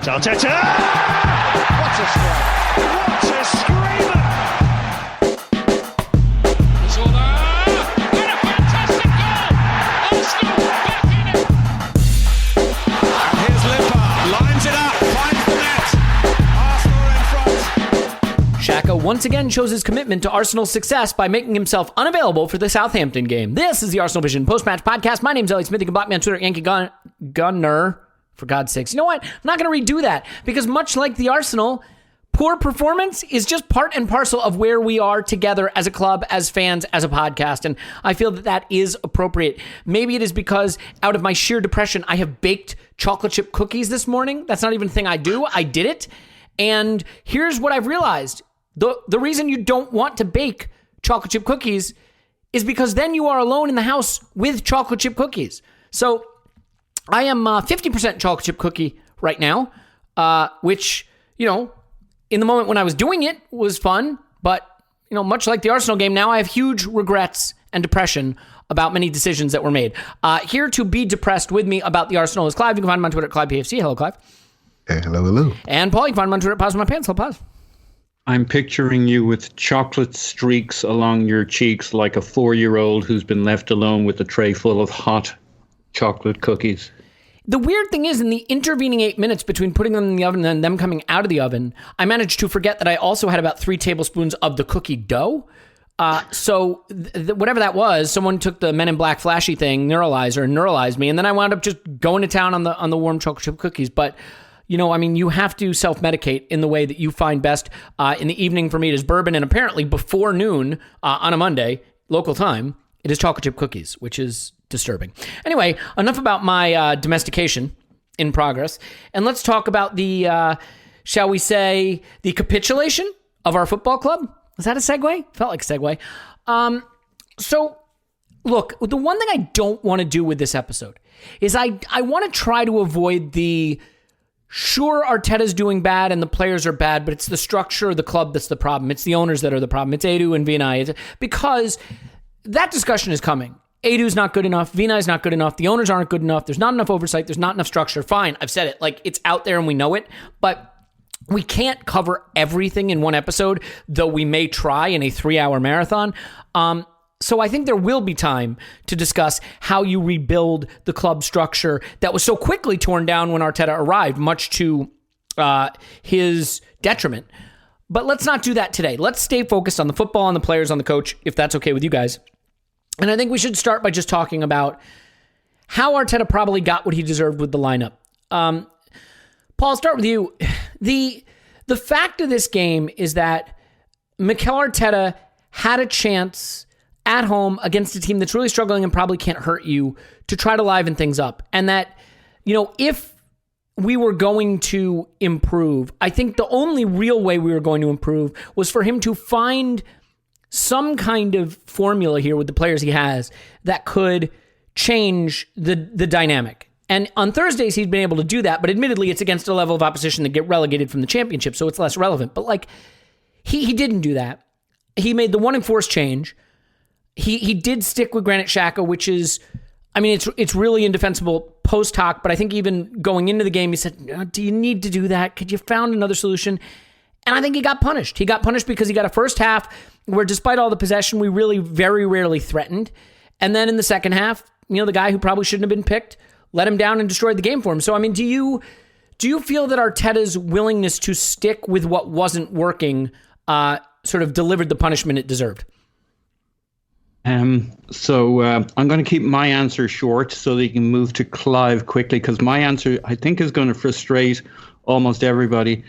Arteta! What a strike! What a screamer! And a fantastic goal! Arsenal back in it! And here's Limpar, lines it up, finds the net. Arsenal in front. Xhaka once again shows his commitment to Arsenal's success by making himself unavailable for the Southampton game. This is the Arsenal Vision post-match podcast. My name's Elliot Smith. You can block me on Twitter, Yankee Gunner. For God's sakes. You know what? I'm not going to redo that because much like the Arsenal, poor performance is just part and parcel of where we are together as a club, as fans, as a podcast. And I feel that that is appropriate. Maybe it is because out of my sheer depression, I have baked chocolate chip cookies this morning. That's not even a thing I do. I did it. And here's what I've realized. The reason you don't want to bake chocolate chip cookies is because then you are alone in the house with chocolate chip cookies. So I am 50% chocolate chip cookie right now, which, you know, in the moment when I was doing it was fun. But, you know, much like the Arsenal game, now I have huge regrets and depression about many decisions that were made. Here to be depressed with me about the Arsenal is Clive. You can find him on Twitter at ClivePFC. Hello, Clive. Hey, hello. And Paul, you can find him on Twitter at Pause My Pants. Hello, Pause. I'm picturing you with chocolate streaks along your cheeks like a 4-year-old who's been left alone with a tray full of hot chocolate cookies. The weird thing is, in the intervening 8 minutes between putting them in the oven and then them coming out of the oven, I managed to forget that I also had about 3 tablespoons of the cookie dough. So whatever that was, someone took the Men in Black flashy thing, neuralizer, and neuralized me, and then I wound up just going to town on the warm chocolate chip cookies. But you know, I mean, you have to self-medicate in the way that you find best. In the evening, for me, it is bourbon, and apparently before noon on a Monday, local time, it is chocolate chip cookies, which is disturbing. Anyway, enough about my domestication in progress. And let's talk about the, shall we say, the capitulation of our football club. Is that a segue? Felt like a segue. So, look, the one thing I don't want to do with this episode is I want to try to avoid the, sure, Arteta's doing bad and the players are bad, but it's the structure of the club that's the problem. It's the owners that are the problem. It's Edu and Vinay. Because that discussion is coming. Edu's not good enough. Vinay's not good enough. The owners aren't good enough. There's not enough oversight. There's not enough structure. Fine, I've said it. Like, it's out there and we know it. But we can't cover everything in one episode, though we may try in a 3-hour marathon. So I think there will be time to discuss how you rebuild the club structure that was so quickly torn down when Arteta arrived, much to his detriment. But let's not do that today. Let's stay focused on the football, on the players, on the coach, if that's okay with you guys. And I think we should start by just talking about how Arteta probably got what he deserved with the lineup. Paul, I'll start with you. The fact of this game is that Mikel Arteta had a chance at home against a team that's really struggling and probably can't hurt you to try to liven things up. And that, you know, if we were going to improve, I think the only real way we were going to improve was for him to find some kind of formula here with the players he has that could change the dynamic. And on Thursdays, he's been able to do that, but admittedly, it's against a level of opposition that get relegated from the championship, so it's less relevant. But like, he didn't do that. He made the one enforced change. He did stick with Granit Xhaka, which is, I mean, it's really indefensible post hoc, but I think even going into the game, he said, no, do you need to do that? Could you found another solution? And I think he got punished. He got punished because he got a first half where despite all the possession, we really very rarely threatened. And then in the second half, you know, the guy who probably shouldn't have been picked let him down and destroyed the game for him. So, I mean, do you feel that Arteta's willingness to stick with what wasn't working sort of delivered the punishment it deserved? So I'm going to keep my answer short so that you can move to Clive quickly, because my answer, I think, is going to frustrate almost everybody.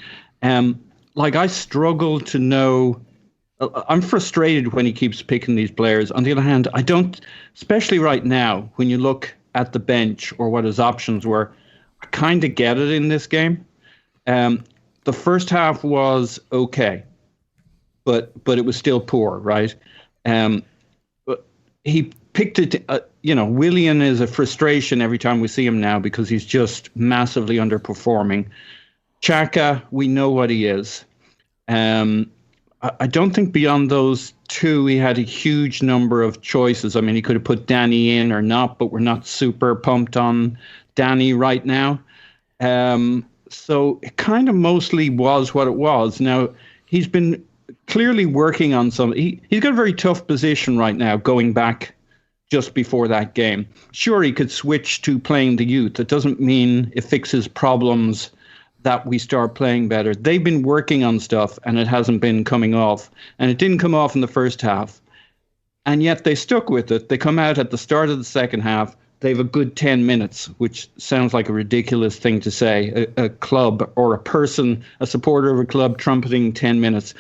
Like, I struggle to know. I'm frustrated when he keeps picking these players. On the other hand, I don't, especially right now, when you look at the bench or what his options were, I kind of get it in this game. The first half was okay, but it was still poor, right? But he picked it. Willian is a frustration every time we see him now because he's just massively underperforming. Xhaka, we know what he is. I don't think beyond those two, he had a huge number of choices. I mean, he could have put Danny in or not, but we're not super pumped on Danny right now. So it kind of mostly was what it was. Now, he's been clearly working on some. He's got a very tough position right now going back just before that game. Sure, he could switch to playing the youth. It doesn't mean it fixes problems that we start playing better. They've been working on stuff and it hasn't been coming off. And it didn't come off in the first half. And yet they stuck with it. They come out at the start of the second half. They have a good 10 minutes, which sounds like a ridiculous thing to say. A club or a person, a supporter of a club trumpeting 10 minutes.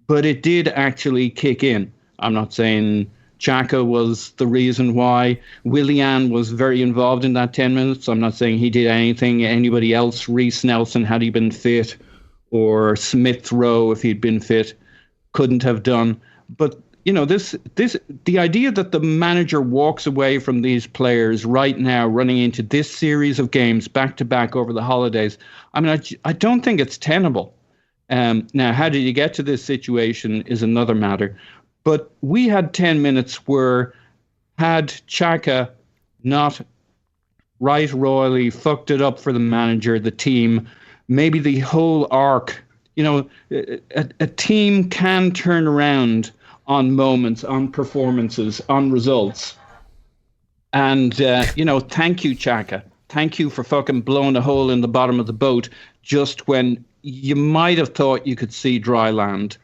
But it did actually kick in. I'm not saying Xhaka was the reason why. Willian was very involved in that 10 minutes. I'm not saying he did anything. Anybody else, Reece Nelson, had he been fit, or Smith Rowe, if he'd been fit, couldn't have done. But you know, the idea that the manager walks away from these players right now, running into this series of games back to back over the holidays, I mean, I don't think it's tenable. Now, how did you get to this situation is another matter. But we had 10 minutes where, had Xhaka not right royally fucked it up for the manager, the team, maybe the whole arc, you know, a team can turn around on moments, on performances, on results. And, you know, thank you, Xhaka. Thank you for fucking blowing a hole in the bottom of the boat just when you might have thought you could see dry land.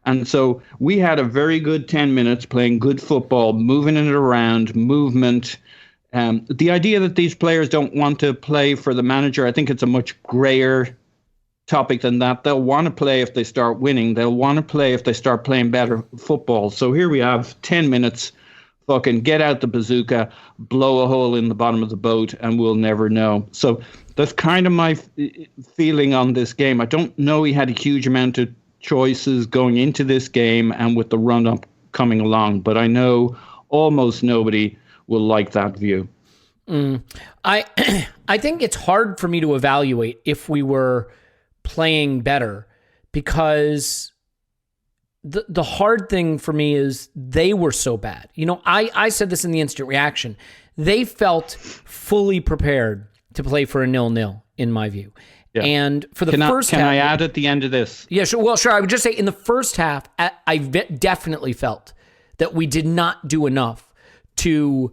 And so we had a very good 10 minutes playing good football, moving it around, movement. The idea that these players don't want to play for the manager, I think it's a much grayer topic than that. They'll want to play if they start winning. They'll want to play if they start playing better football. So here we have 10 minutes, fucking get out the bazooka, blow a hole in the bottom of the boat, and we'll never know. So that's kind of my feeling on this game. I don't know he had a huge amount of choices going into this game and with the run-up coming along, but I know almost nobody will like that view. I think it's hard for me to evaluate if we were playing better, because the hard thing for me is they were so bad. You know, I said this in the instant reaction. They felt fully prepared to play for a 0-0, in my view. Yeah. And for the first half... Can I add at the end of this? Yeah, sure. Well, sure. I would just say in the first half, I definitely felt that we did not do enough to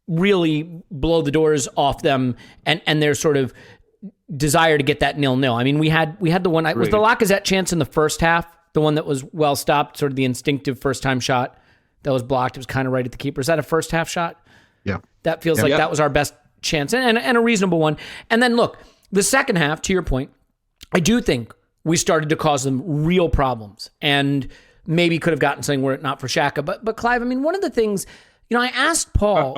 really blow the doors off them and their sort of desire to get that 0-0. I mean, we had the one... Was the Lacazette chance in the first half, the one that was well stopped, sort of the instinctive first-time shot that was blocked? It was kind of right at the keeper. Is that a first-half shot? Yeah. That feels like that was our best chance and a reasonable one. And then look, the second half, to your point, I do think we started to cause them real problems and maybe could have gotten something were it not for Xhaka. But Clive, I mean, one of the things, you know, I asked Paul.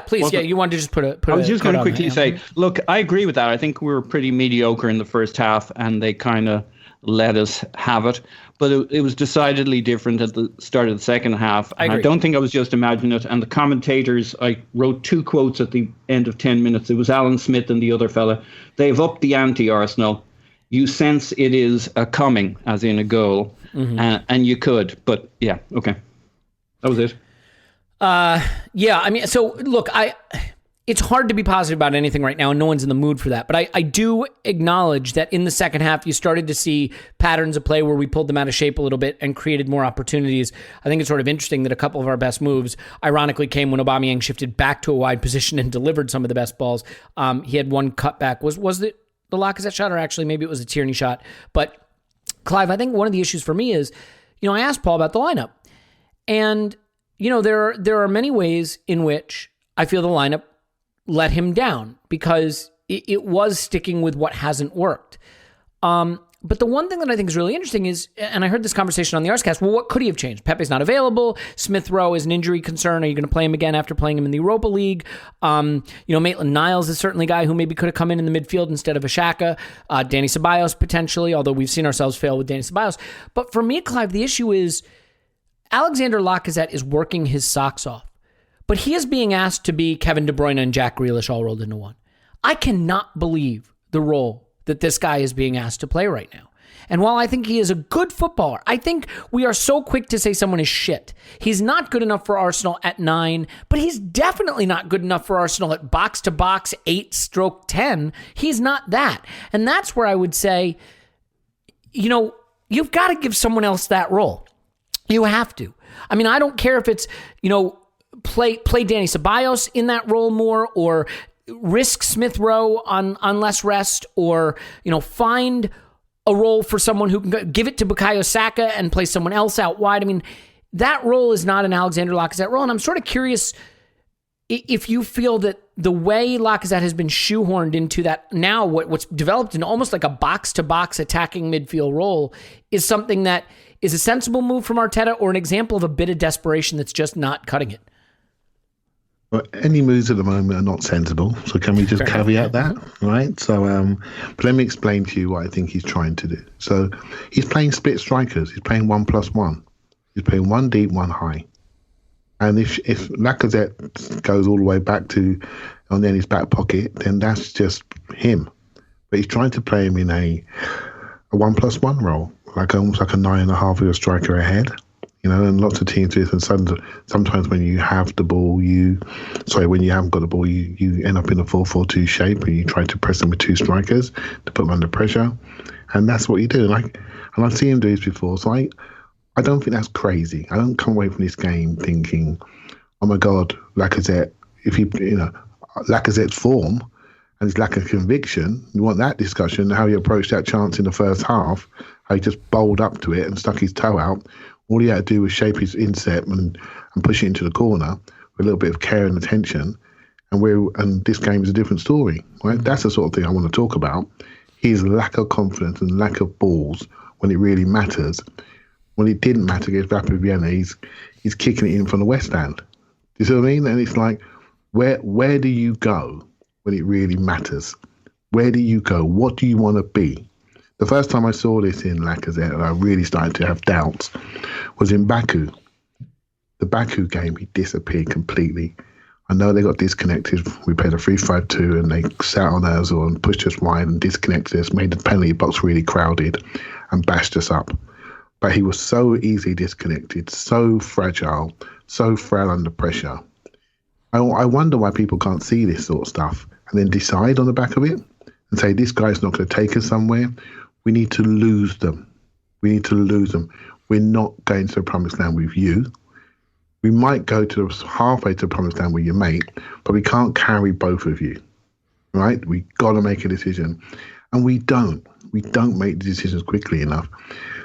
Please. Yeah, you wanted to just put a. I was just going to quickly say, look, I agree with that. I think we were pretty mediocre in the first half, and they kind of let us have it. But it was decidedly different at the start of the second half. And I don't think I was just imagining it. And the commentators, I wrote 2 quotes at the end of 10 minutes. It was Alan Smith and the other fella. They've upped the ante, Arsenal. You sense it is a coming, as in a goal. Mm-hmm. And you could. But yeah, okay. That was it. Yeah, I mean, so look, it's hard to be positive about anything right now, and no one's in the mood for that. But I do acknowledge that in the second half, you started to see patterns of play where we pulled them out of shape a little bit and created more opportunities. I think it's sort of interesting that a couple of our best moves, ironically, came when Aubameyang shifted back to a wide position and delivered some of the best balls. He had one cutback. Was it the Lacazette shot, or actually maybe it was a Tierney shot? But Clive, I think one of the issues for me is, you know, I asked Paul about the lineup, and you know, there are many ways in which I feel the lineup let him down because it was sticking with what hasn't worked. But the one thing that I think is really interesting is, and I heard this conversation on the Arscast, well, what could he have changed? Pepe's not available. Smith Rowe is an injury concern. Are you going to play him again after playing him in the Europa League? You know, Maitland-Niles is certainly a guy who maybe could have come in the midfield instead of a Xhaka. Danny Ceballos potentially, although we've seen ourselves fail with Danny Ceballos. But for me, Clive, the issue is Alexander Lacazette is working his socks off. But he is being asked to be Kevin De Bruyne and Jack Grealish all rolled into one. I cannot believe the role that this guy is being asked to play right now. And while I think he is a good footballer, I think we are so quick to say someone is shit. He's not good enough for Arsenal at 9, but he's definitely not good enough for Arsenal at box-to-box 8/10. He's not that. And that's where I would say, you've got to give someone else that role. You have to. I mean, I don't care if it's, play Danny Ceballos in that role more, or risk Smith Rowe on less rest, or, find a role for someone who can give it to Bukayo Saka and play someone else out wide. I mean, that role is not an Alexander Lacazette role. And I'm sort of curious if you feel that the way Lacazette has been shoehorned into that now, what's developed in almost like a box-to-box attacking midfield role, is something that is a sensible move from Arteta, or an example of a bit of desperation that's just not cutting it. Well, any moves at the moment are not sensible. So can we just caveat that, right? So, but let me explain to you what I think he's trying to do. So he's playing split strikers. He's playing 1+1. He's playing one deep, one high. And if Lacazette goes all the way back to on his back pocket, then that's just him. But he's trying to play him in a 1+1 role, like almost like a 9.5 with a striker ahead. And lots of teams do this. And sometimes when you have the ball, when you haven't got the ball, you end up in a 4-4-2 shape, and you try to press them with two strikers to put them under pressure. And that's what you do. And I've seen him do this before. So I don't think that's crazy. I don't come away from this game thinking, oh my God, Lacazette, Lacazette's form and his lack of conviction, you want that discussion, how he approached that chance in the first half, how he just bowled up to it and stuck his toe out. All he had to do was shape his inset and push it into the corner with a little bit of care and attention. And this game is a different story, right? That's the sort of thing I want to talk about. His lack of confidence and lack of balls when it really matters. When it didn't matter against Rapid Vienna, he's kicking it in from the West End. Do you see what I mean? And it's like, where do you go when it really matters? Where do you go? What do you want to be? The first time I saw this in Lacazette, and I really started to have doubts, was in Baku. The Baku game, he disappeared completely. I know they got disconnected. We played a 3-5-2, and they sat on us and pushed us wide and disconnected us, made the penalty box really crowded and bashed us up. But he was so easily disconnected, so fragile, so frail under pressure. I wonder why people can't see this sort of stuff and then decide on the back of it and say, this guy's not going to take us somewhere. We need to lose them. We need to lose them. We're not going to the promised land with you. We might go to halfway to the promised land with your mate, but we can't carry both of you, right? We got to make a decision. And we don't. We don't make the decisions quickly enough.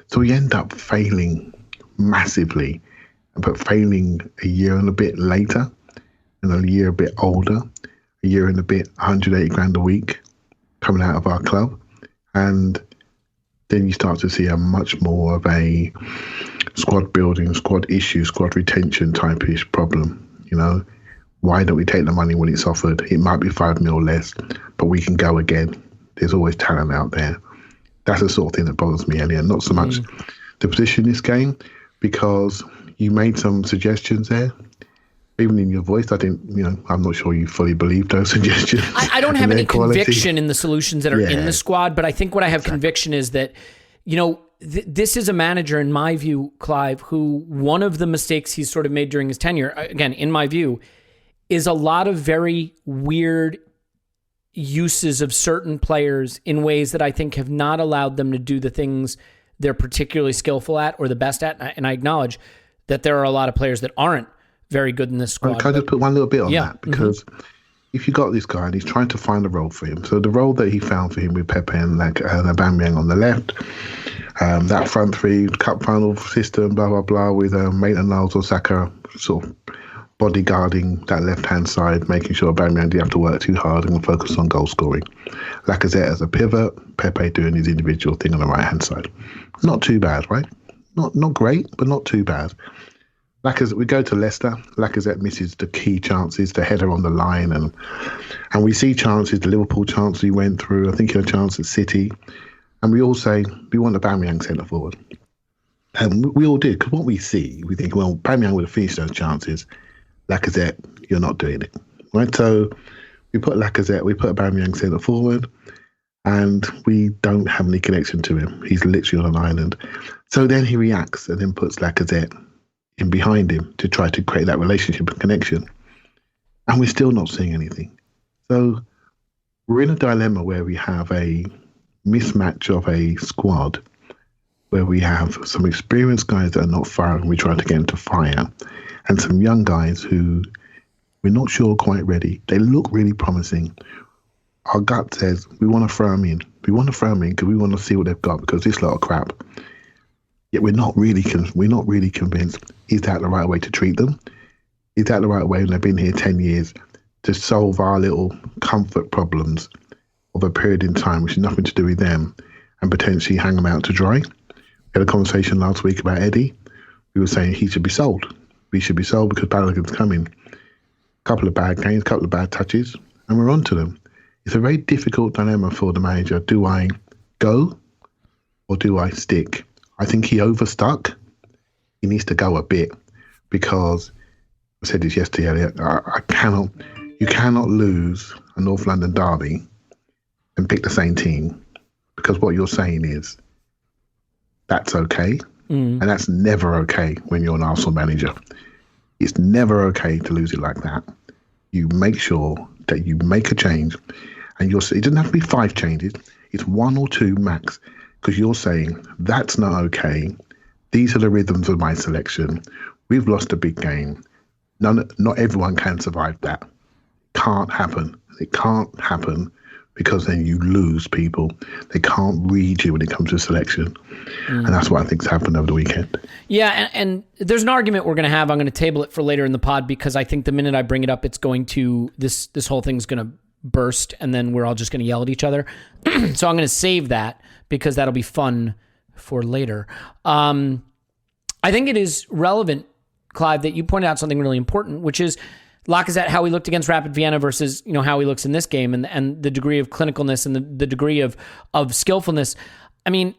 So we end up failing massively, but failing a year and a bit later, and a year a bit older, a year and a bit, 180 grand a week coming out of our club. And then you start to see a much more of a squad building, squad issue, squad retention type-ish problem. Why don't we take the money when it's offered? It might be 5 mil less, but we can go again. There's always talent out there. That's the sort of thing that bothers me, Elliot. Not so much the position in this game, because you made some suggestions there. Even in your voice, I think, I'm not sure you fully believe those suggestions. I don't have any conviction in the solutions that are in the squad, but I think what I have conviction is that, this is a manager, in my view, Clive, who one of the mistakes he's sort of made during his tenure, again, in my view, is a lot of very weird uses of certain players in ways that I think have not allowed them to do the things they're particularly skillful at or the best at. And I acknowledge that there are a lot of players that aren't very good in this squad. Can I just put one little bit on that? Because if you got this guy and he's trying to find a role for him, so the role that he found for him with Pepe and Aubameyang on the left, that front three, cup final system, blah, blah, blah, with Maitland-Niles or Saka sort of bodyguarding that left-hand side, making sure Aubameyang didn't have to work too hard and focus on goal scoring. Lacazette as a pivot, Pepe doing his individual thing on the right-hand side. Not too bad, right? Not great, but not too bad. Lacazette, we go to Leicester. Lacazette misses the key chances, the header on the line, and we see chances, the Liverpool chance he went through. I think he had a chance at City. And we all say, we want Aubameyang centre forward. And we all did, because what we see, we think, well, Aubameyang would have finished those chances. Lacazette, you're not doing it. Right? So we put Lacazette, we put Aubameyang centre forward. and we don't have any connection to him. He's literally on an island. So then he reacts and then puts Lacazette in behind him to try to create that relationship and connection. And we're still not seeing anything. So we're in a dilemma where we have a mismatch of a squad where we have some experienced guys that are not firing, we try to get them to fire, and some young guys who we're not sure quite ready. They look really promising. Our gut says we want to throw them in. We want to throw them in because we want to see what they've got, because this lot of crap. Yet we're not really convinced. Is that the right way to treat them? Is that the right way when they've been here 10 years to solve our little comfort problems of a period in time which has nothing to do with them and potentially hang them out to dry? We had a conversation last week about Eddie. We were saying he should be sold. We should be sold because Balogun's coming. Couple of bad games, couple of bad touches, and we're on to them. It's a very difficult dilemma for the manager. Do I go or do I stick? I think he overstuck. He needs to go a bit because I said this yesterday, Elliot. You cannot lose a North London derby and pick the same team, because what you're saying is that's okay. And that's never okay when you're an Arsenal manager. It's never okay to lose it like that. You make sure that you make a change, and it doesn't have to be 5 changes. It's 1 or 2 max, because you're saying that's not okay. These are the rhythms of my selection. We've lost a big game. Not everyone can survive that. Can't happen. It can't happen, because then you lose people. They can't read you when it comes to selection. And that's what I think's happened over the weekend. Yeah, and there's an argument we're going to have. I'm going to table it for later in the pod, because I think the minute I bring it up, it's going to, this whole thing's going to burst, and then we're all just going to yell at each other. So I'm going to save that, because that'll be fun for later. I think it is relevant, Clive, that you pointed out something really important, which is Lacazette, how he looked against Rapid Vienna versus how he looks in this game, and the degree of clinicalness and the degree of skillfulness. I mean,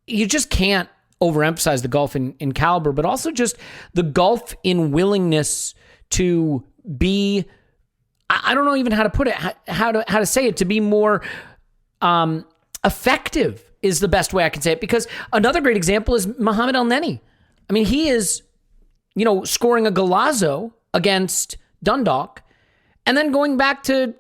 you just can't overemphasize the gulf in caliber, but also just the gulf in willingness to be, I don't know even how to put it, how to say it, to be more effective is the best way I can say it. Because another great example is Mohamed El Neni. I mean, he is, scoring a golazo against Dundalk, and then going back to,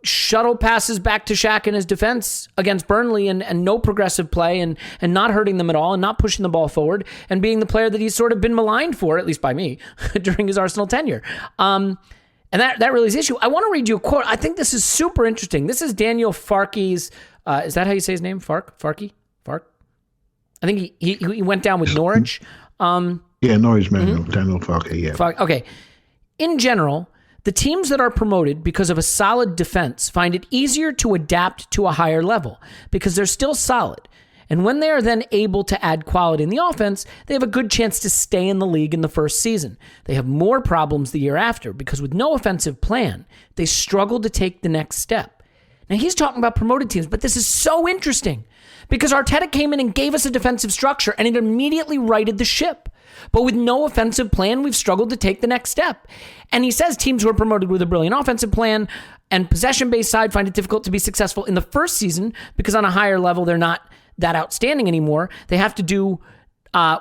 shuttle passes back to Xhaka in his defense against Burnley, and no progressive play, and not hurting them at all, and not pushing the ball forward, and being the player that he's sort of been maligned for, at least by me, during his Arsenal tenure. And that really is the issue. I want to read you a quote. I think this is super interesting. This is Daniel Farke's, is that how you say his name? Farke? I think he went down with Norwich. Yeah, Norwich man, Daniel Farke, yeah. Okay. In general, the teams that are promoted because of a solid defense find it easier to adapt to a higher level because they're still solid. And when they are then able to add quality in the offense, they have a good chance to stay in the league in the first season. They have more problems the year after because with no offensive plan, they struggle to take the next step. Now, he's talking about promoted teams, but this is so interesting because Arteta came in and gave us a defensive structure and it immediately righted the ship. But with no offensive plan, we've struggled to take the next step. And he says teams who are promoted with a brilliant offensive plan and possession-based side find it difficult to be successful in the first season because on a higher level, they're not that outstanding anymore. They have to do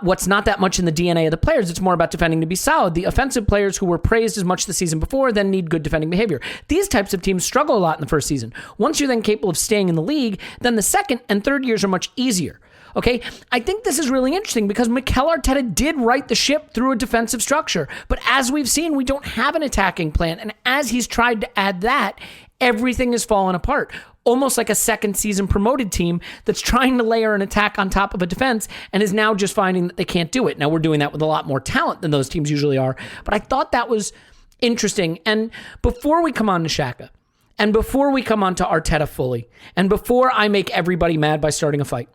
what's not that much in the DNA of the players. It's more about defending to be solid. The offensive players who were praised as much the season before then need good defending behavior. These types of teams struggle a lot in the first season. Once you're then capable of staying in the league, then the second and third years are much easier. Okay, I think this is really interesting because Mikel Arteta did right the ship through a defensive structure. But as we've seen, we don't have an attacking plan. And as he's tried to add that, everything has fallen apart. Almost like a second season promoted team that's trying to layer an attack on top of a defense and is now just finding that they can't do it. Now we're doing that with a lot more talent than those teams usually are. But I thought that was interesting. And before we come on to Xhaka, and before we come on to Arteta fully, and before I make everybody mad by starting a fight,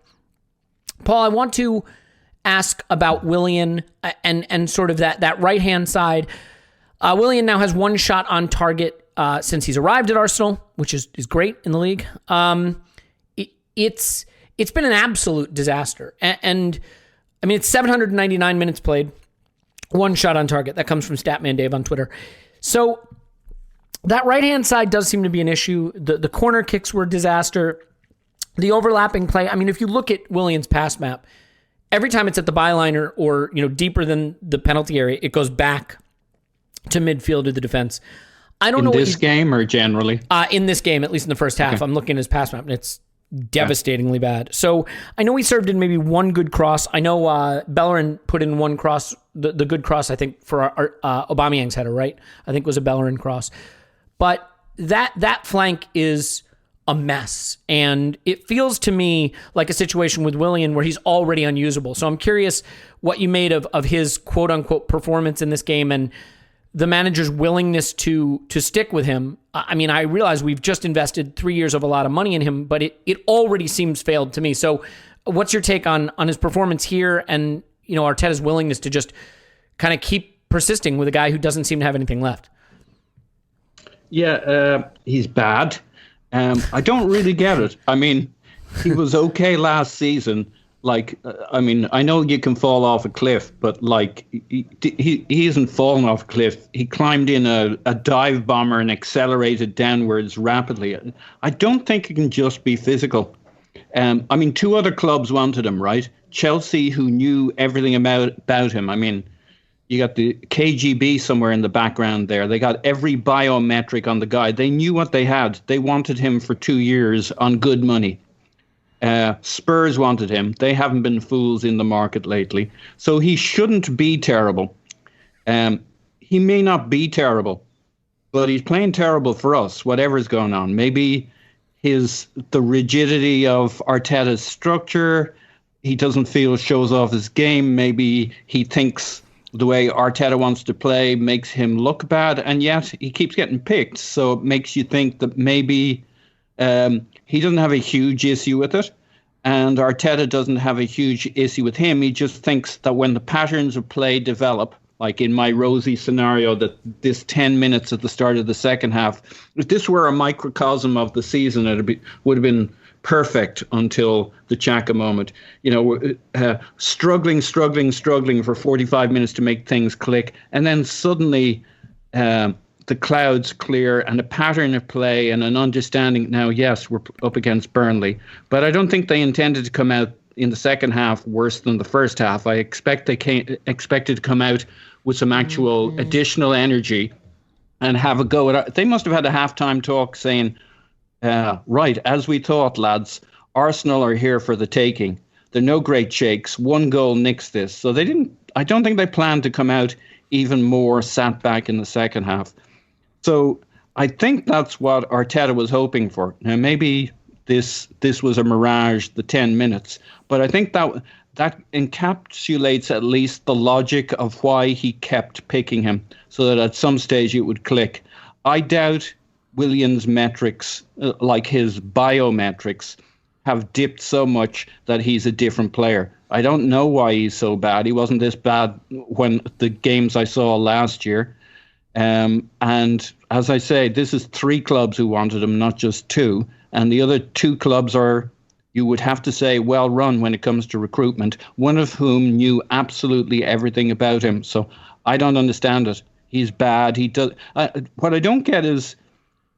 Paul, I want to ask about Willian and sort of that right-hand side. Willian now has one shot on target since he's arrived at Arsenal, which is great in the league. It's been an absolute disaster. And I mean, it's 799 minutes played, one shot on target. That comes from Statman Dave on Twitter. So that right-hand side does seem to be an issue. The corner kicks were a disaster. the overlapping play. I mean, if you look at Willian's pass map, every time it's at the byline or deeper than the penalty area, it goes back to midfield or the defense. I don't know in this game or generally. In this game, at least in the first half, I'm looking at his pass map and it's devastatingly bad. So I know he served in maybe one good cross. I know Bellerin put in one cross, the good cross, I think, for Aubameyang's header, right? I think was a Bellerin cross. But that flank is a mess. And it feels to me like a situation with Willian where he's already unusable. So I'm curious what you made of his quote unquote performance in this game and the manager's willingness to stick with him. I mean, I realize we've just invested 3 years of a lot of money in him, but it already seems failed to me. So what's your take on his performance here and, Arteta's willingness to just kind of keep persisting with a guy who doesn't seem to have anything left? Yeah, he's bad. I don't really get it. I mean, he was okay last season. I know you can fall off a cliff, but he isn't fallen off a cliff. He climbed in a dive bomber and accelerated downwards rapidly. I don't think it can just be physical. Two other clubs wanted him, right? Chelsea, who knew everything about him. I mean, you got the KGB somewhere in the background there. They got every biometric on the guy. They knew what they had. They wanted him for 2 years on good money. Spurs wanted him. They haven't been fools in the market lately. So he shouldn't be terrible. He may not be terrible, but he's playing terrible for us, whatever's going on. Maybe the rigidity of Arteta's structure, he doesn't feel shows off his game. Maybe he thinks the way Arteta wants to play makes him look bad, and yet he keeps getting picked. So it makes you think that maybe he doesn't have a huge issue with it, and Arteta doesn't have a huge issue with him. He just thinks that when the patterns of play develop, like in my rosy scenario, that this 10 minutes at the start of the second half, if this were a microcosm of the season, would have been perfect until the Xhaka moment. Struggling for 45 minutes to make things click, and then suddenly the clouds clear and a pattern of play and an understanding. Now, yes, we're up against Burnley, but I don't think they intended to come out in the second half worse than the first half. I expect they expected to come out with some actual additional energy and have a go at it. They must have had a halftime talk saying, right, as we thought, lads, Arsenal are here for the taking. They're no great shakes. One goal nicks this. So I don't think they planned to come out even more sat back in the second half. So I think that's what Arteta was hoping for. Now, maybe this was a mirage, the 10 minutes, but I think that encapsulates at least the logic of why he kept picking him, so that at some stage it would click. I doubt Willian's metrics, like his biometrics, have dipped so much that he's a different player. I don't know why he's so bad. He wasn't this bad when the games I saw last year. And as I say, this is 3 clubs who wanted him, not just 2. And the other 2 clubs are, you would have to say, well run when it comes to recruitment, one of whom knew absolutely everything about him. So I don't understand it. He's bad. He does. What I don't get is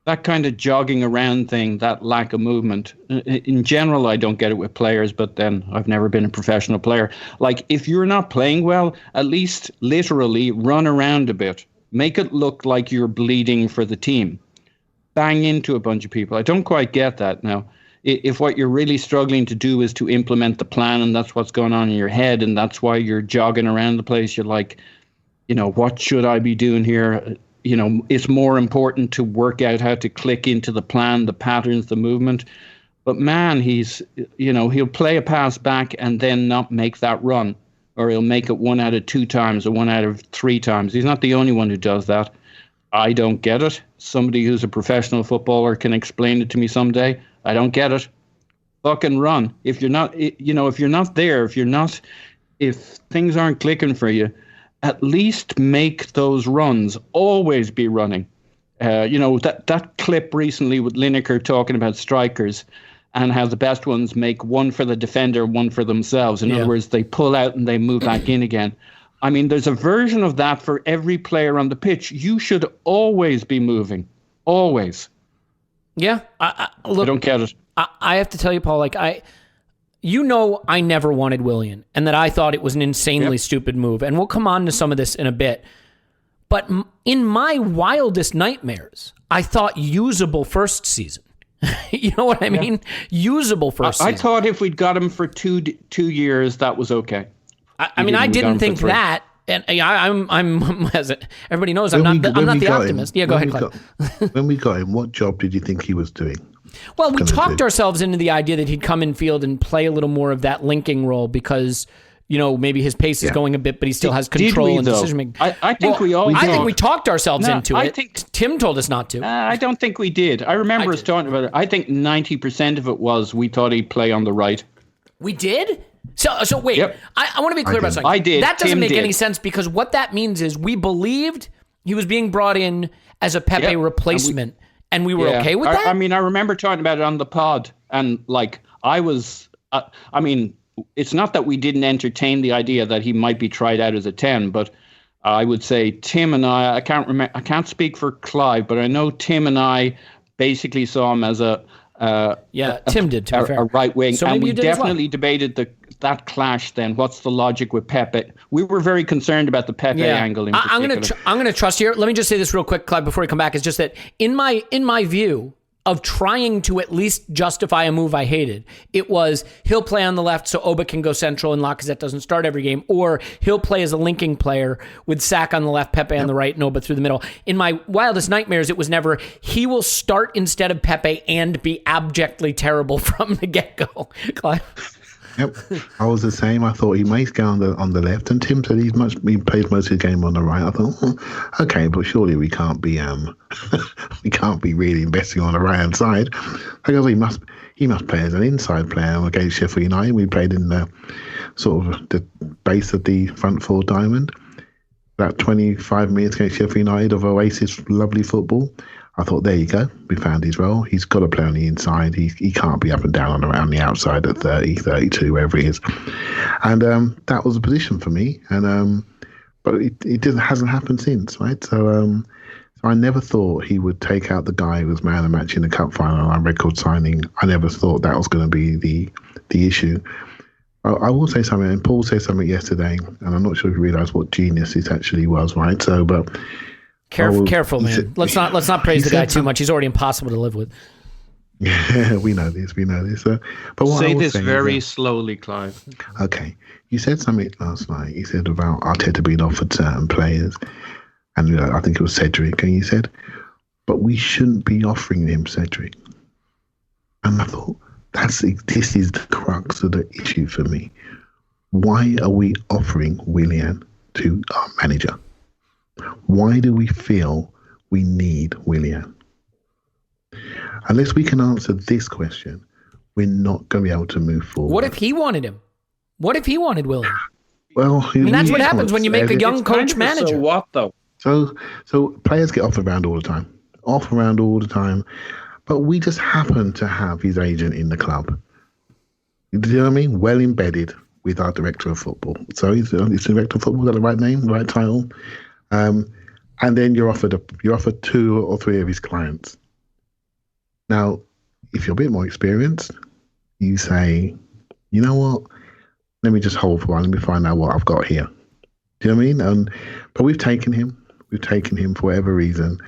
that kind of jogging around thing, that lack of movement. In general, I don't get it with players, but then I've never been a professional player. Like, if you're not playing well, at least literally run around a bit. Make it look like you're bleeding for the team. Bang into a bunch of people. I don't quite get that now. If what you're really struggling to do is to implement the plan, and that's what's going on in your head, and that's why you're jogging around the place, you're like, what should I be doing here? It's more important to work out how to click into the plan, the patterns, the movement. But man, he'll play a pass back and then not make that run, or he'll make it 1 out of 2 times or 1 out of 3 times. He's not the only one who does that. I don't get it. Somebody who's a professional footballer can explain it to me someday. I don't get it. Fucking run. If you're not, if you're not there, if things aren't clicking for you, at least make those runs. Always be running. That clip recently with Lineker talking about strikers and how the best ones make one for the defender, one for themselves. In other words, they pull out and they move back in again. I mean, there's a version of that for every player on the pitch. You should always be moving. Always. Yeah. Look, I don't get it. I have to tell you, Paul, like I never wanted Willian and that I thought it was an insanely stupid move. And we'll come on to some of this in a bit. But in my wildest nightmares, I thought usable first season. You know what I mean? Usable first season. I thought if we'd got him for 2 years, that was okay. I mean, I didn't think that. And I'm as everybody knows, I'm not the optimist. Yeah, go ahead, Clive. When we got him, what job did you think he was doing? Well, we talked ourselves into the idea that he'd come in field and play a little more of that linking role because, you know, maybe his pace is going a bit, but he still has control and decision making. I think I think we talked ourselves into it. Tim told us not to. I don't think we did. I remember us talking about it. I think 90% of it was we thought he'd play on the right. We did? So wait, I want to be clear about something. I did. That doesn't Tim make did. any sense because what that means is we believed he was being brought in as a Pepe replacement, and we were okay with that? I mean, I remember talking about it on the pod, and like I was, I mean, it's not that we didn't entertain the idea that he might be tried out as a 10, but I would say Tim and I can't speak for Clive, but I know Tim and I basically saw him as Tim did, to be fair. A right wing, so and we definitely well. debated that clash. Then, what's the logic with Pepe? We were very concerned about the Pepe angle. I'm going to trust here. Let me just say this real quick, Clive, before we come back. Is just that in my view of trying to at least justify a move I hated, it was he'll play on the left so Oba can go central and Lacazette doesn't start every game, or he'll play as a linking player with Saka on the left, Pepe on the right, and Oba through the middle. In my wildest nightmares, it was never he will start instead of Pepe and be abjectly terrible from the get-go. Clive? Yep, I was the same. I thought he may go on the left, and Tim said he plays most of the game on the right. I thought, okay, but surely we can't be really investing on the right hand side. Because he must play as an inside player against Sheffield United. We played in the sort of the base of the front four diamond. About 25 minutes against Sheffield United of Oasis lovely football. I thought, there you go. We found his role. He's got to play on the inside. He can't be up and down and around the outside at 30, 32, wherever he is. And that was a position for me. And but it hasn't happened since, right? So I never thought he would take out the guy who was man of the match in the cup final on record signing. I never thought that was going to be the issue. I will say something, and Paul said something yesterday, and I'm not sure if you realise what genius it actually was, right? So, but careful, man. Let's not praise the guy too much. He's already impossible to live with. Yeah, we know this. But what say this very slowly, Clive. Okay, you said something last night. You said about Arteta being offered certain players, and I think it was Cedric, and you said, but we shouldn't be offering him Cedric. And I thought, this is the crux of the issue for me. Why are we offering Willian to our manager? Why do we feel we need Willian? Unless we can answer this question, we're not going to be able to move forward. What if he wanted him? What if he wanted Willian? Well, that's what happens when you make a young coach manager. So what, though? So players get offered around all the time. But we just happen to have his agent in the club. Do you know what I mean? Well embedded with our director of football. So he's director of football, got the right name, the right title. And then you're offered 2 or 3 of his clients. Now, if you're a bit more experienced, you say, you know what? Let me just hold for a while. Let me find out what I've got here. Do you know what I mean? But we've taken him for whatever reason.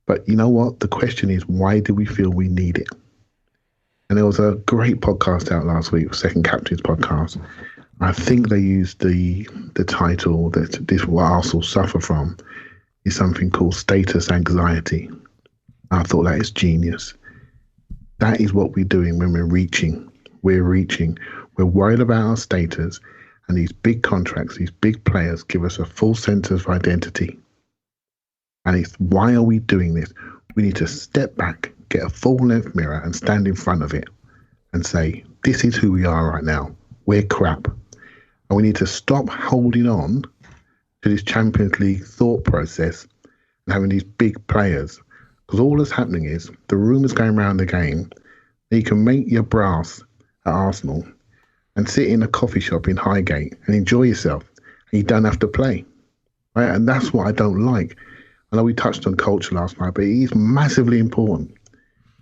But you know what? The question is, why do we feel we need it? And there was a great podcast out last week, Second Captain's podcast. I think they used the title that this what Arsenal suffer from is something called status anxiety. I thought that is genius. That is what we're doing when we're reaching. We're worried about our status, and these big contracts, these big players give us a full sense of identity. And it's, why are we doing this? We need to step back, get a full-length mirror and stand in front of it and say, this is who we are right now. We're crap. And we need to stop holding on to this Champions League thought process and having these big players. Because all that's happening is the rumours going around the game that you can make your brass at Arsenal and sit in a coffee shop in Highgate and enjoy yourself, and you don't have to play. Right? And that's what I don't like. I know we touched on culture last night, but it is massively important.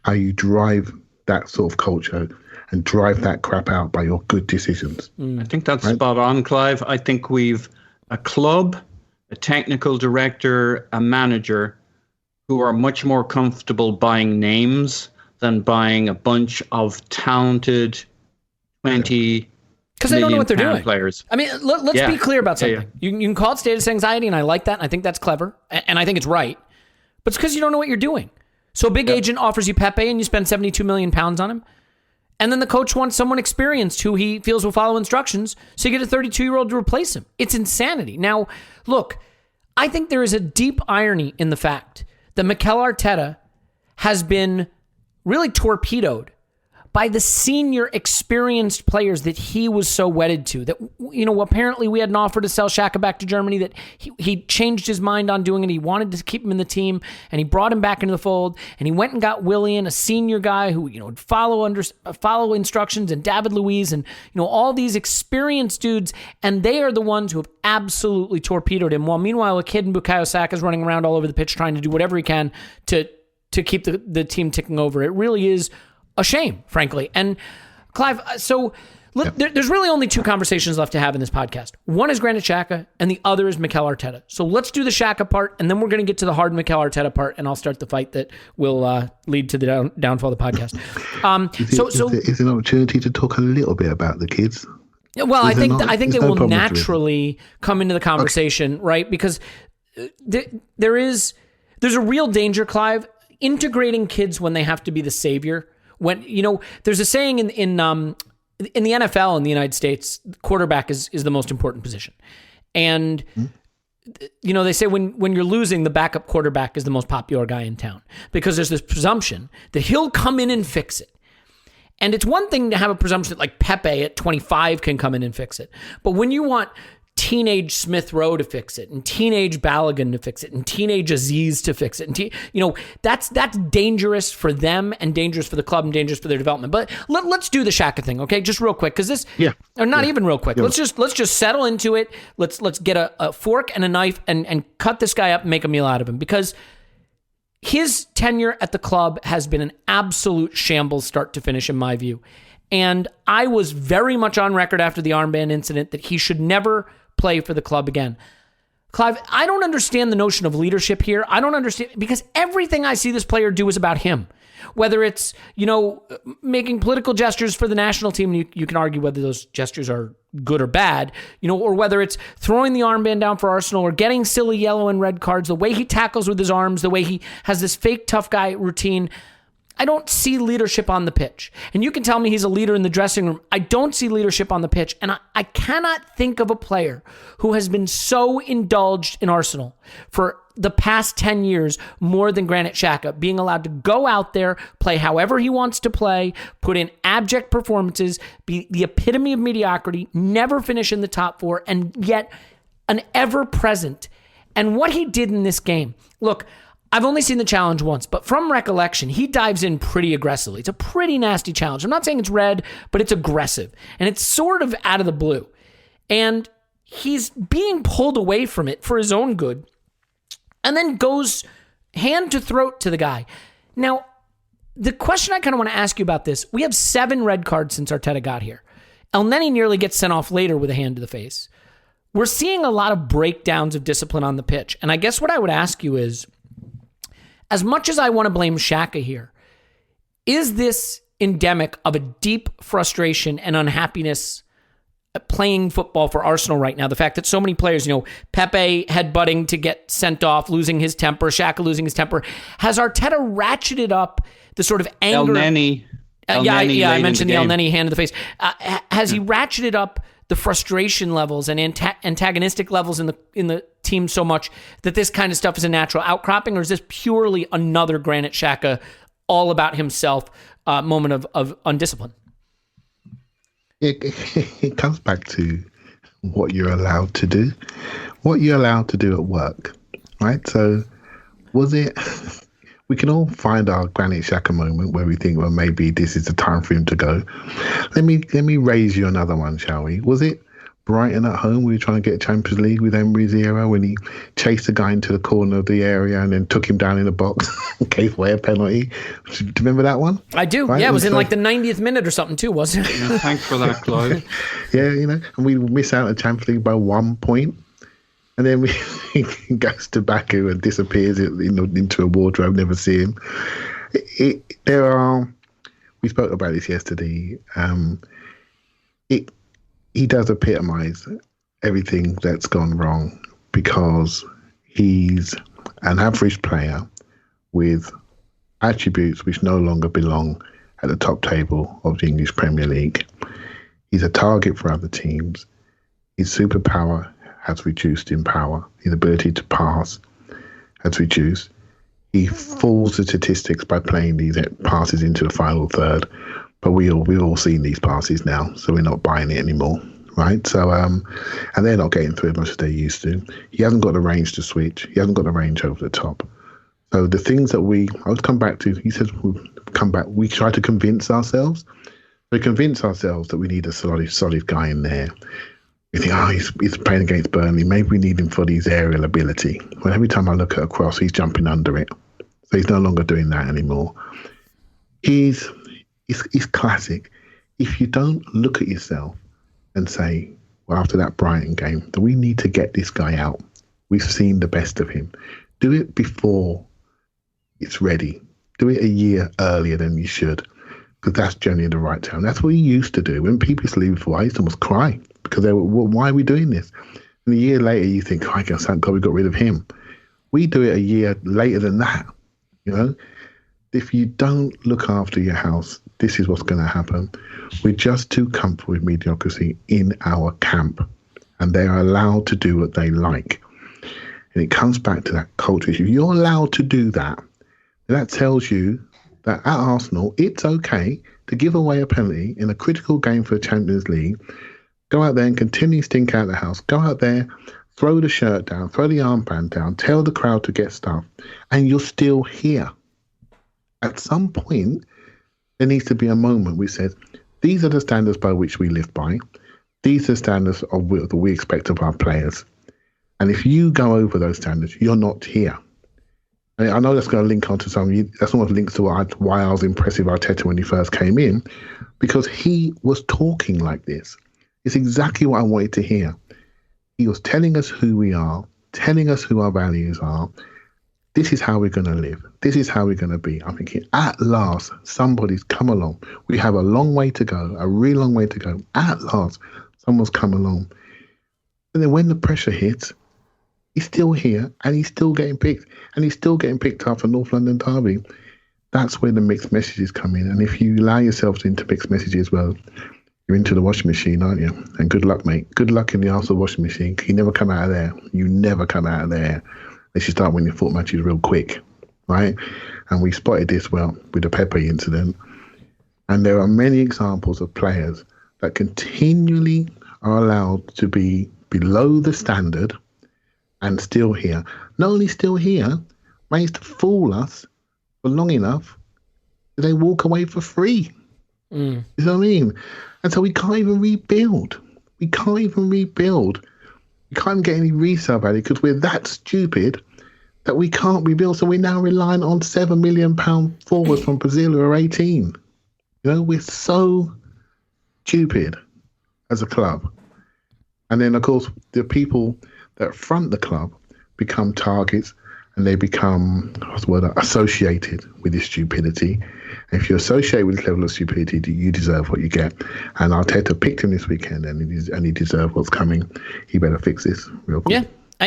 how you drive that sort of culture and drive that crap out by your good decisions. I think that's spot on, Clive. I think we've a club, a technical director, a manager who are much more comfortable buying names than buying a bunch of talented 20 because they don't know what they're doing. Players. I mean, let's be clear about something. You can call it status anxiety, and I like that. And I think that's clever, and I think it's right. But it's because you don't know what you're doing. So a big agent offers you Pepe, and you spend £72 million on him. And then the coach wants someone experienced who he feels will follow instructions, so you get a 32-year-old to replace him. It's insanity. Now, look, I think there is a deep irony in the fact that Mikel Arteta has been really torpedoed by the senior experienced players that he was so wedded to. That, apparently we had an offer to sell Xhaka back to Germany, that he changed his mind on doing it. He wanted to keep him in the team, and he brought him back into the fold, and he went and got Willian, a senior guy who would follow instructions, and David Luiz, and all these experienced dudes, and they are the ones who have absolutely torpedoed him, while meanwhile a kid in Bukayo Saka is running around all over the pitch trying to do whatever he can to keep the team ticking over. It really is a shame, frankly. And Clive, there's really only two conversations left to have in this podcast. One is Granit Xhaka, and the other is Mikel Arteta. So let's do the Xhaka part, and then we're going to get to the hard Mikel Arteta part, and I'll start the fight that will lead to the downfall of the podcast. Is it an opportunity to talk a little bit about the kids? Well, I think they will naturally come into the conversation, right? Because there's a real danger, Clive, integrating kids when they have to be the savior. When there's a saying in the NFL in the United States, quarterback is the most important position, and they say when you're losing, the backup quarterback is the most popular guy in town, because there's this presumption that he'll come in and fix it. And it's one thing to have a presumption that like Pepe at 25 can come in and fix it, but when you want teenage Smith Rowe to fix it, and teenage Balogun to fix it, and teenage Aziz to fix it, and that's dangerous for them, and dangerous for the club, and dangerous for their development. But let's do the Xhaka thing, okay? Just real quick, because even real quick. Yeah. Let's just settle into it. Let's get a fork and a knife and cut this guy up and make a meal out of him, because his tenure at the club has been an absolute shambles, start to finish, in my view. And I was very much on record after the armband incident that he should never play for the club again. Clive, I don't understand the notion of leadership here. I don't understand, because everything I see this player do is about him. Whether it's, making political gestures for the national team, and you can argue whether those gestures are good or bad, or whether it's throwing the armband down for Arsenal, or getting silly yellow and red cards, the way he tackles with his arms, the way he has this fake tough guy routine. I don't see leadership on the pitch. And you can tell me he's a leader in the dressing room. I don't see leadership on the pitch. And I cannot think of a player who has been so indulged in Arsenal for the past 10 years more than Granit Xhaka, being allowed to go out there, play however he wants to play, put in abject performances, be the epitome of mediocrity, never finish in the top four, and yet an ever-present. And what he did in this game, look, I've only seen the challenge once, but from recollection, he dives in pretty aggressively. It's a pretty nasty challenge. I'm not saying it's red, but it's aggressive. And it's sort of out of the blue. And he's being pulled away from it for his own good, and then goes hand to throat to the guy. Now, the question I kind of want to ask you about this, we have 7 red cards since Arteta got here. Elneny nearly gets sent off later with a hand to the face. We're seeing a lot of breakdowns of discipline on the pitch. And I guess what I would ask you is, as much as I want to blame Xhaka here, is this endemic of a deep frustration and unhappiness playing football for Arsenal right now? The fact that so many players, Pepe headbutting to get sent off, losing his temper, Xhaka losing his temper. Has Arteta ratcheted up the sort of anger? Elneny. I mentioned the Elneny hand to the face. Has he ratcheted up the frustration levels and antagonistic levels in the team so much that this kind of stuff is a natural outcropping, or is this purely another Granit Xhaka, all about himself moment of undiscipline? It comes back to what you're allowed to do, what you're allowed to do at work, right? So was it... We can all find our Granit Xhaka moment where we think, well, maybe this is the time for him to go. Let me raise you another one, shall we? Was it Brighton at home, we were trying to get Champions League with Emery's era when he chased the guy into the corner of the area and then took him down in the box and gave away a penalty. Do you remember that one? I do. Right? Yeah, it was in like the 90th minute or something too, wasn't it? Yeah, thanks for that, Clive. Yeah, and we miss out on Champions League by 1 point. And then he goes to Baku and disappears into a wardrobe, never see him. We spoke about this yesterday. He does epitomise everything that's gone wrong because he's an average player with attributes which no longer belong at the top table of the English Premier League. He's a target for other teams. His superpower has reduced in power. His ability to pass has reduced. He fools the statistics by playing these passes into the final third. But we've all seen these passes now, so we're not buying it anymore, right? So, and they're not getting through as much as they used to. He hasn't got the range to switch. He hasn't got the range over the top. So the things that I would come back to, he says, we try to convince ourselves. We convince ourselves that we need a solid guy in there. We think, he's playing against Burnley. Maybe we need him for his aerial ability. Well, every time I look at a cross, he's jumping under it. So he's no longer doing that anymore. He's classic. If you don't look at yourself and say, well, after that Brighton game, that we need to get this guy out. We've seen the best of him. Do it before it's ready. Do it a year earlier than you should, because that's generally the right time. That's what you used to do. When people used to leave before, I used to almost cry because they were, well, why are we doing this? And a year later, you think, I guess thank God we got rid of him. We do it a year later than that, If you don't look after your house, this is what's going to happen. We're just too comfortable with mediocrity in our camp, and they are allowed to do what they like. And it comes back to that culture issue. You're allowed to do that. That tells you that at Arsenal, it's okay to give away a penalty in a critical game for the Champions League, go out there and continually stink out the house, go out there, throw the shirt down, throw the armband down, tell the crowd to get stuff, and you're still here. At some point, there needs to be a moment we said, these are the standards by which we live by. These are the standards that we expect of our players. And if you go over those standards, you're not here. And I know that's going to link onto that's almost links to why I was impressed with Arteta when he first came in, because he was talking like this. It's exactly what I wanted to hear. He was telling us who we are, telling us who our values are. This is how we're going to live. This is how we're going to be. I'm thinking, at last, somebody's come along. We have a long way to go, a really long way to go. At last, someone's come along. And then when the pressure hits, he's still here and he's still getting picked. And he's still getting picked after North London Derby. That's where the mixed messages come in. And if you allow yourself into mixed messages, well, you're into the washing machine, aren't you? And good luck, mate. Good luck in the Arsenal washing machine. You never come out of there. You never come out of there. Unless you start winning foot matches real quick, right? And we spotted this well with the Pepe incident. And there are many examples of players that continually are allowed to be below the standard and still here. Not only still here, managed to fool us for long enough that they walk away for free. You know what I mean? And so we can't even rebuild. We can't even get any resale value because we're that stupid that we can't rebuild. So we're now relying on £7 million forwards from Brazil who are 18. We're so stupid as a club. And then, of course, the people that front the club become targets and they become associated with this stupidity. And if you're associated with this level of stupidity, you deserve what you get. And Arteta picked him this weekend and he deserved what's coming. He better fix this real quick. Yeah,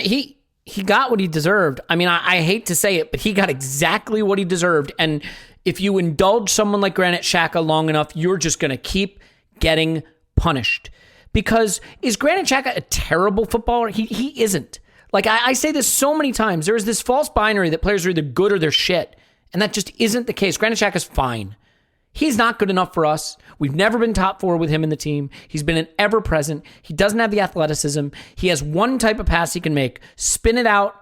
he got what he deserved. I mean, I hate to say it, but he got exactly what he deserved. And if you indulge someone like Granit Xhaka long enough, you're just going to keep getting punished. Because is Granit Xhaka a terrible footballer? He isn't. Like, I say this so many times. There is this false binary that players are either good or they're shit. And that just isn't the case. Granit Xhaka's fine. He's not good enough for us. We've never been top four with him in the team. He's been an ever-present. He doesn't have the athleticism. He has one type of pass he can make. Spin it out,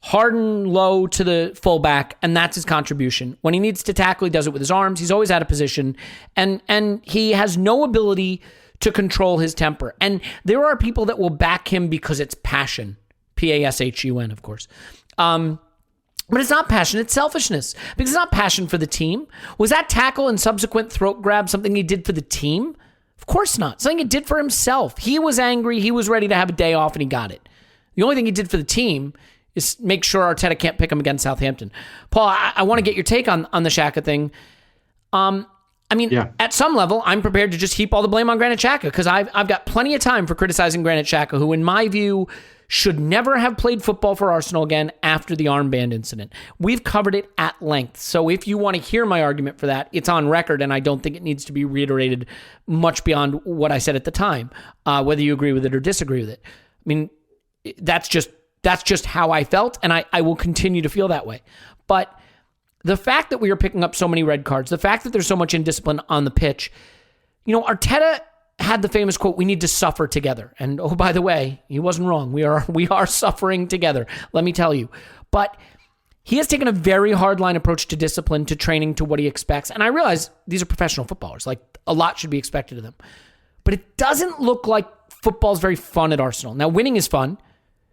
hard and low to the fullback, and that's his contribution. When he needs to tackle, he does it with his arms. He's always out of position. And he has no ability to control his temper. And there are people that will back him because it's passion. P-A-S-H-U-N, of course. But it's not passion, it's selfishness. Because it's not passion for the team. Was that tackle and subsequent throat grab something he did for the team? Of course not. Something he did for himself. He was angry, he was ready to have a day off, and he got it. The only thing he did for the team is make sure Arteta can't pick him against Southampton. Paul, I want to get your take on the Xhaka thing. At some level, I'm prepared to just heap all the blame on Granit Xhaka because I've got plenty of time for criticizing Granit Xhaka, who, in my view, should never have played football for Arsenal again after the armband incident. We've covered it at length. So if you want to hear my argument for that, it's on record, and I don't think it needs to be reiterated much beyond what I said at the time, whether you agree with it or disagree with it. I mean, that's just how I felt, and I will continue to feel that way. But the fact that we are picking up so many red cards, the fact that there's so much indiscipline on the pitch, Arteta had the famous quote, "We need to suffer together." And oh, by the way, he wasn't wrong. We are suffering together, let me tell you. But he has taken a very hardline approach to discipline, to training, to what he expects. And I realize these are professional footballers. Like, a lot should be expected of them. But it doesn't look like football's very fun at Arsenal. Now, winning is fun.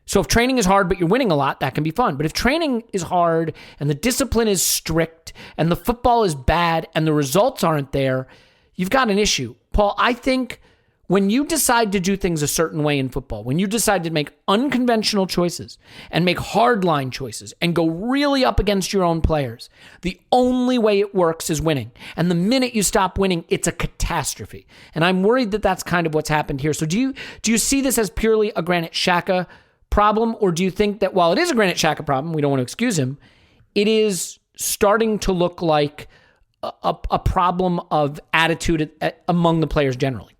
So if training is hard, but you're winning a lot, that can be fun. But if training is hard and the discipline is strict and the football is bad and the results aren't there, you've got an issue. Paul, I think when you decide to do things a certain way in football, when you decide to make unconventional choices and make hardline choices and go really up against your own players, the only way it works is winning. And the minute you stop winning, it's a catastrophe. And I'm worried that that's kind of what's happened here. So do you see this as purely a Granit Xhaka problem, or do you think that while it is a Granit Xhaka problem, we don't want to excuse him, it is starting to look like a problem of attitude among the players generally?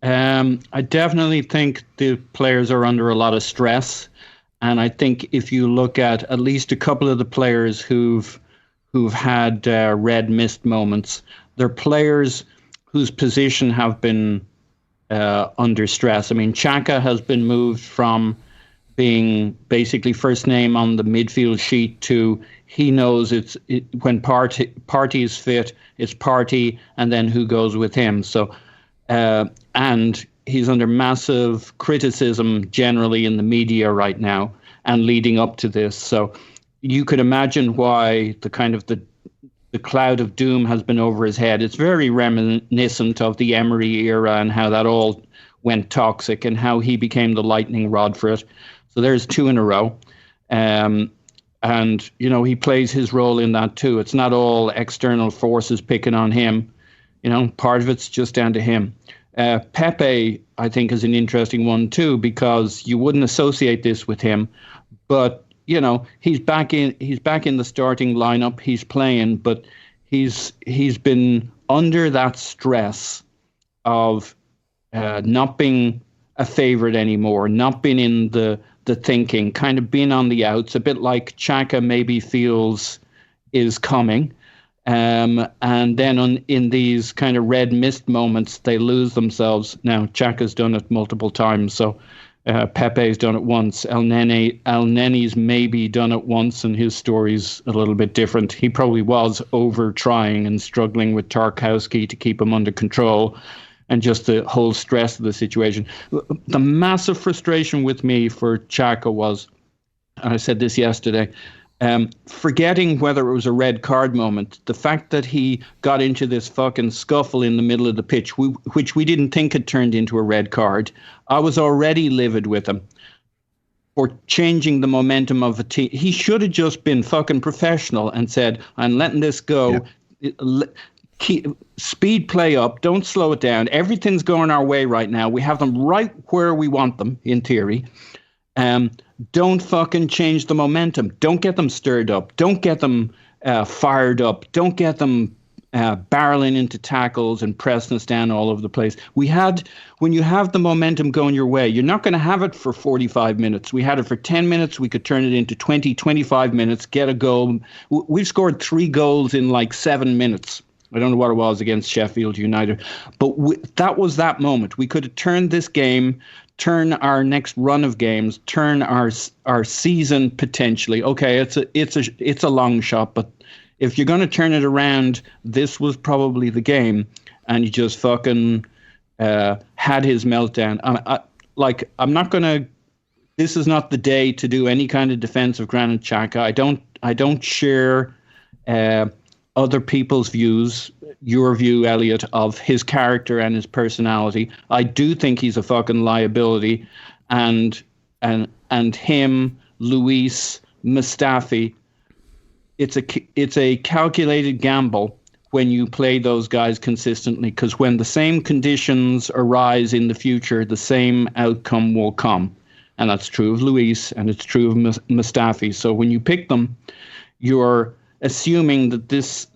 I definitely think the players are under a lot of stress, and I think if you look at least a couple of the players who've had red mist moments, they're players whose position have been under stress. I mean, Xhaka has been moved from being basically first name on the midfield sheet to he knows when party is fit, it's party, and then who goes with him. So, and he's under massive criticism generally in the media right now and leading up to this. So you could imagine why the cloud of doom has been over his head. It's very reminiscent of the Emery era and how that all went toxic and how he became the lightning rod for it. So there's two in a row. And, he plays his role in that too. It's not all external forces picking on him. Part of it's just down to him. Pepe, I think, is an interesting one too, because you wouldn't associate this with him. But, he's back in the starting lineup. He's playing, but he's been under that stress of not being a favorite anymore, not being in the thinking, kind of being on the outs, a bit like Xhaka maybe feels is coming. And then in these kind of red mist moments, they lose themselves. Now, Xhaka's done it multiple times, so Pepe's done it once. El Neni's maybe done it once, and his story's a little bit different. He probably was over trying and struggling with Tarkowski to keep him under control, and just the whole stress of the situation. The massive frustration with me for Xhaka was, and I said this yesterday, forgetting whether it was a red card moment, the fact that he got into this fucking scuffle in the middle of the pitch, which we didn't think had turned into a red card, I was already livid with him for changing the momentum of a team. He should have just been fucking professional and said, I'm letting this go. Yeah. Keep speed play up, don't slow it down. Everything's going our way right now. We have them right where we want them, in theory. Don't fucking change the momentum. Don't get them stirred up. Don't get them fired up. Don't get them barreling into tackles and pressing us down all over the place. When you have the momentum going your way, you're not going to have it for 45 minutes. We had it for 10 minutes. We could turn it into 20, 25 minutes, get a goal. We've scored 3 goals in like 7 minutes. I don't know what it was against Sheffield United, but that was that moment. We could have turned this game, turn our next run of games, turn our season potentially. Okay, it's a long shot, but if you're going to turn it around, this was probably the game, and you just fucking had his meltdown. I'm not going to. This is not the day to do any kind of defense of Granit Xhaka. I don't share other people's views. Your view, Elliot, of his character and his personality. I do think he's a fucking liability, and him, Luis, Mustafi. It's a calculated gamble when you play those guys consistently, because when the same conditions arise in the future, the same outcome will come, and that's true of Luis and it's true of Mustafi. So when you pick them, you're assuming that this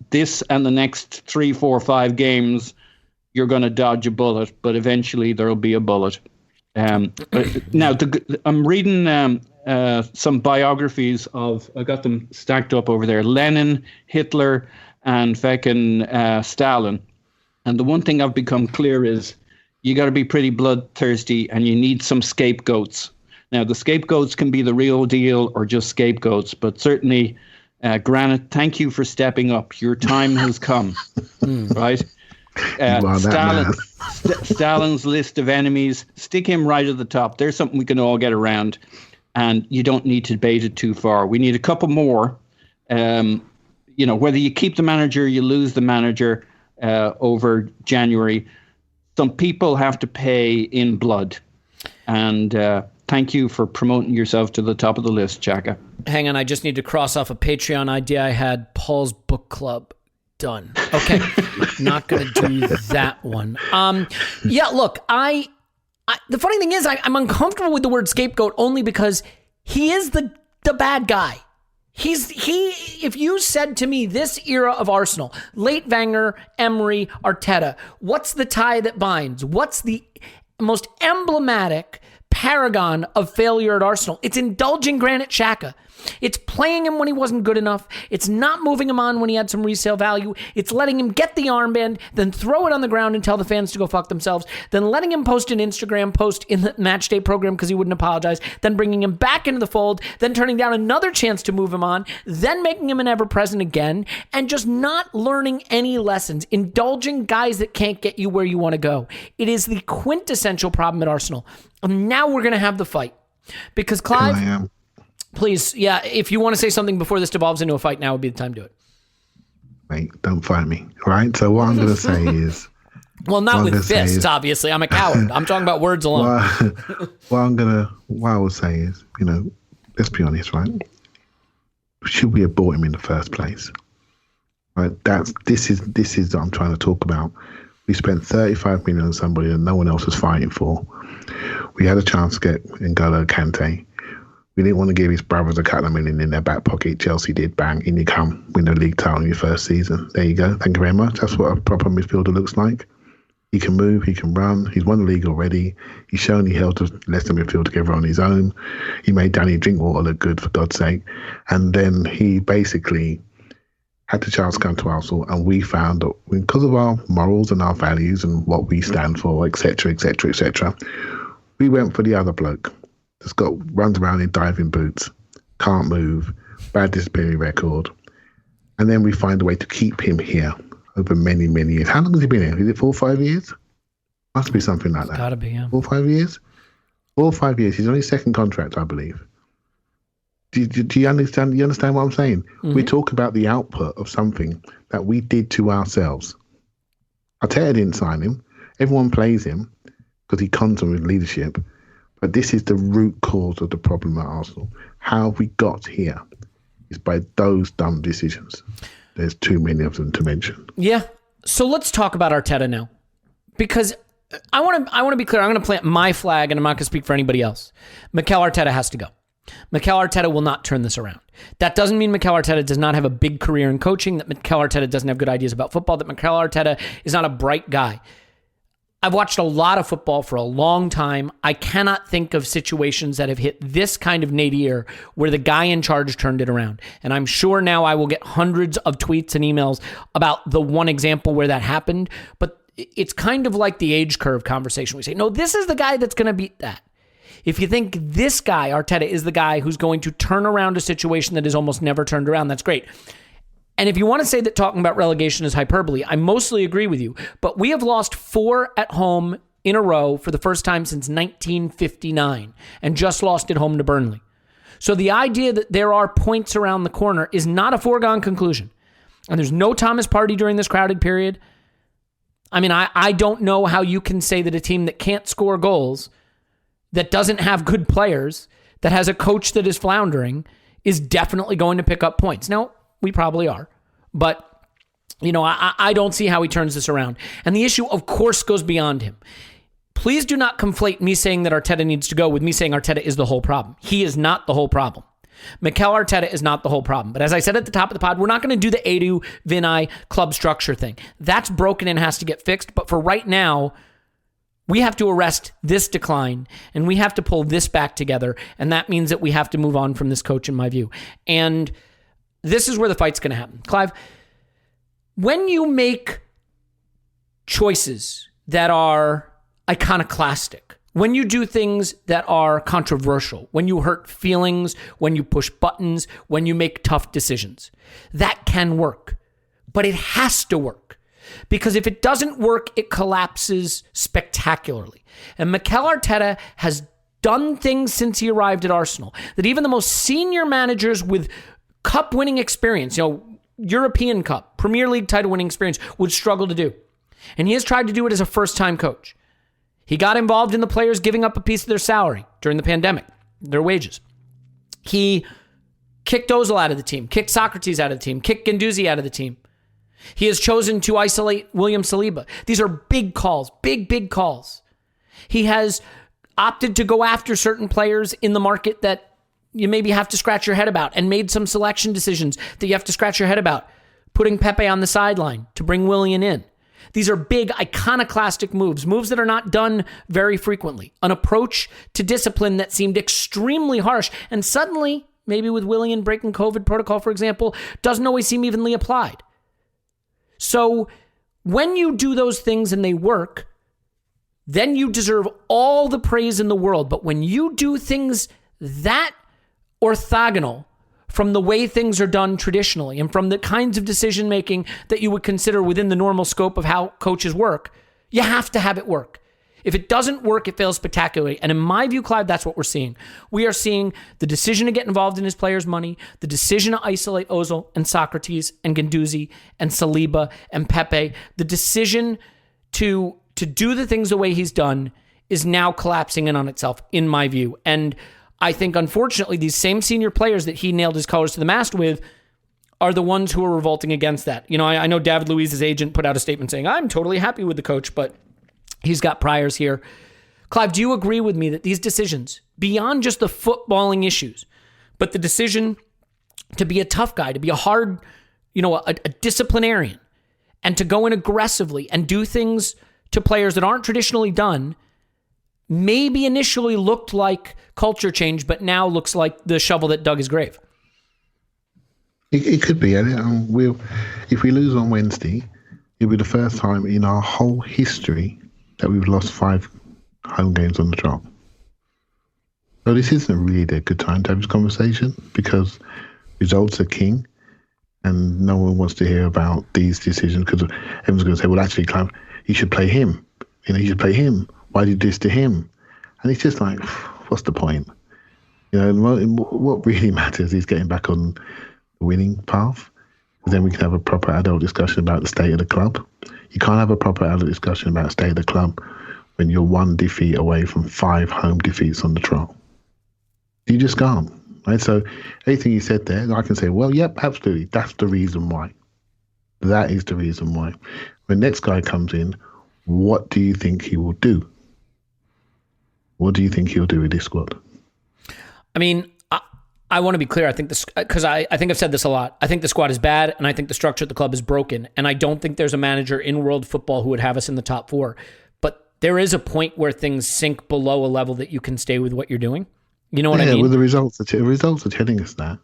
and the next 3, 4, 5 games, you're going to dodge a bullet, but eventually there'll be a bullet. Now, I'm reading some biographies of, I got them stacked up over there, Lenin, Hitler, and feckin' Stalin. And the one thing I've become clear is you got to be pretty bloodthirsty and you need some scapegoats. Now, the scapegoats can be the real deal or just scapegoats, but certainly... Granit, thank you for stepping up. Your time has come, right? Stalin's list of enemies, stick him right at the top. There's something we can all get around, and you don't need to debate it too far. We need a couple more. Whether you keep the manager, you lose the manager over January. Some people have to pay in blood, and thank you for promoting yourself to the top of the list, Xhaka. Hang on, I just need to cross off a Patreon idea I had. Paul's Book Club. Done. Okay. Not going to do that one. Yeah, look, the funny thing is I'm uncomfortable with the word scapegoat only because he is the bad guy. If you said to me this era of Arsenal, late Wenger, Emery, Arteta, what's the tie that binds? What's the most emblematic paragon of failure at Arsenal? It's indulging Granit Xhaka. It's playing him when he wasn't good enough. It's not moving him on when he had some resale value. It's letting him get the armband, then throw it on the ground and tell the fans to go fuck themselves, then letting him post an Instagram post in the match day program because he wouldn't apologize, then bringing him back into the fold, then turning down another chance to move him on, then making him an ever-present again, and just not learning any lessons, indulging guys that can't get you where you want to go. It is the quintessential problem at Arsenal. And now we're going to have the fight. Because Clive... Please, yeah, if you want to say something before this devolves into a fight, now would be the time to do it. Mate, don't fight me, right? So what I'm going to say is... Well, not with fists, obviously. I'm a coward. I'm talking about words alone. What I will say is, let's be honest, right? Should we have bought him in the first place? Right? This is what I'm trying to talk about. We spent 35 million on somebody that no one else was fighting for. We had a chance to get N'Golo Kante. We didn't want to give his brothers a couple of million in their back pocket. Chelsea did. Bang, in you come. Win the league title in your first season. There you go. Thank you very much. That's what a proper midfielder looks like. He can move. He can run. He's won the league already. He's shown he held the Leicester midfield together on his own. He made Danny Drinkwater look good, for God's sake. And then he basically had the chance to come to Arsenal, and we found that because of our morals and our values and what we stand for, etc., etc., etc., we went for the other bloke that's runs around in diving boots, can't move, bad disciplinary record. And then we find a way to keep him here over many, many years. How long has he been here? Is it 4 or 5 years? Must be something like that. Gotta be, yeah. 4 or 5 years? 4 or 5 years. He's on his second contract, I believe. Do you understand? You understand what I'm saying? Mm-hmm. We talk about the output of something that we did to ourselves. Arteta didn't sign him. Everyone plays him because he cons them with leadership. But this is the root cause of the problem at Arsenal. How we got here is by those dumb decisions. There's too many of them to mention. Yeah. So let's talk about Arteta now, because I want to be clear. I'm going to plant my flag, and I'm not going to speak for anybody else. Mikel Arteta has to go. Mikel Arteta will not turn this around. That doesn't mean Mikel Arteta does not have a big career in coaching, that Mikel Arteta doesn't have good ideas about football, that Mikel Arteta is not a bright guy. I've watched a lot of football for a long time. I cannot think of situations that have hit this kind of nadir where the guy in charge turned it around. And I'm sure now I will get hundreds of tweets and emails about the one example where that happened. But it's kind of like the age curve conversation. We say, no, this is the guy that's going to beat that. If you think this guy, Arteta, is the guy who's going to turn around a situation that is almost never turned around, that's great. And if you want to say that talking about relegation is hyperbole, I mostly agree with you. But we have lost 4 at home in a row for the first time since 1959 and just lost at home to Burnley. So the idea that there are points around the corner is not a foregone conclusion. And there's no Thomas Partey during this crowded period. I mean, I don't know how you can say that a team that can't score goals, that doesn't have good players, that has a coach that is floundering, is definitely going to pick up points. Now, we probably are. But, I don't see how he turns this around. And the issue, of course, goes beyond him. Please do not conflate me saying that Arteta needs to go with me saying Arteta is the whole problem. He is not the whole problem. Mikel Arteta is not the whole problem. But as I said at the top of the pod, we're not going to do the Edu, Vinay, club structure thing. That's broken and has to get fixed. But for right now, we have to arrest this decline and we have to pull this back together. And that means that we have to move on from this coach, in my view. And this is where the fight's going to happen. Clive, when you make choices that are iconoclastic, when you do things that are controversial, when you hurt feelings, when you push buttons, when you make tough decisions, that can work. But it has to work. Because if it doesn't work, it collapses spectacularly. And Mikel Arteta has done things since he arrived at Arsenal that even the most senior managers with cup-winning experience, European Cup, Premier League title-winning experience, would struggle to do. And he has tried to do it as a first-time coach. He got involved in the players giving up a piece of their salary during the pandemic, their wages. He kicked Ozil out of the team, kicked Socrates out of the team, kicked Guendouzi out of the team. He has chosen to isolate William Saliba. These are big calls, big calls. He has opted to go after certain players in the market that you maybe have to scratch your head about and made some selection decisions that you have to scratch your head about, putting Pepe on the sideline to bring Willian in. These are big, iconoclastic moves that are not done very frequently. An approach to discipline that seemed extremely harsh and suddenly, maybe with Willian breaking COVID protocol, for example, doesn't always seem evenly applied. So when you do those things and they work, then you deserve all the praise in the world. But when you do things that orthogonal from the way things are done traditionally and from the kinds of decision making that you would consider within the normal scope of how coaches work, you have to have it work. If it doesn't work, it fails spectacularly. And in my view, Clive, that's what we're seeing. We are seeing the decision to get involved in his players' money, the decision to isolate Ozil and Socrates and Guendouzi and Saliba and Pepe, the decision to do the things the way he's done is now collapsing in on itself, in my view. And I think, unfortunately, these same senior players that he nailed his colors to the mast with are the ones who are revolting against that. I know David Luiz's agent put out a statement saying, I'm totally happy with the coach, but he's got priors here. Clive, do you agree with me that these decisions, beyond just the footballing issues, but the decision to be a tough guy, to be a hard, a disciplinarian, and to go in aggressively and do things to players that aren't traditionally done, maybe initially looked like culture change, but now looks like the shovel that dug his grave? It could be, Elliot. If we lose on Wednesday, it'll be the first time in our whole history that we've lost 5 home games on the trot. So this isn't really a good time to have this conversation because results are king and no one wants to hear about these decisions because everyone's going to say, well, actually, Clive, you should play him. You should play him. Why did you do this to him? And it's just like, what's the point? What really matters is getting back on the winning path. Then we can have a proper adult discussion about the state of the club. You can't have a proper adult discussion about the state of the club when you're 1 defeat away from 5 home defeats on the trot. You just can't. Right? So anything you said there, I can say, well, yep, absolutely. That's the reason why. That is the reason why. When the next guy comes in, what do you think he will do? What do you think he'll do with this squad? I mean, I want to be clear. I think this, because I think I've said this a lot. I think the squad is bad, and I think the structure at the club is broken. And I don't think there's a manager in world football who would have us in the top 4. But there is a point where things sink below a level that you can stay with what you're doing. You know what I mean? Yeah, well, the results are telling us that.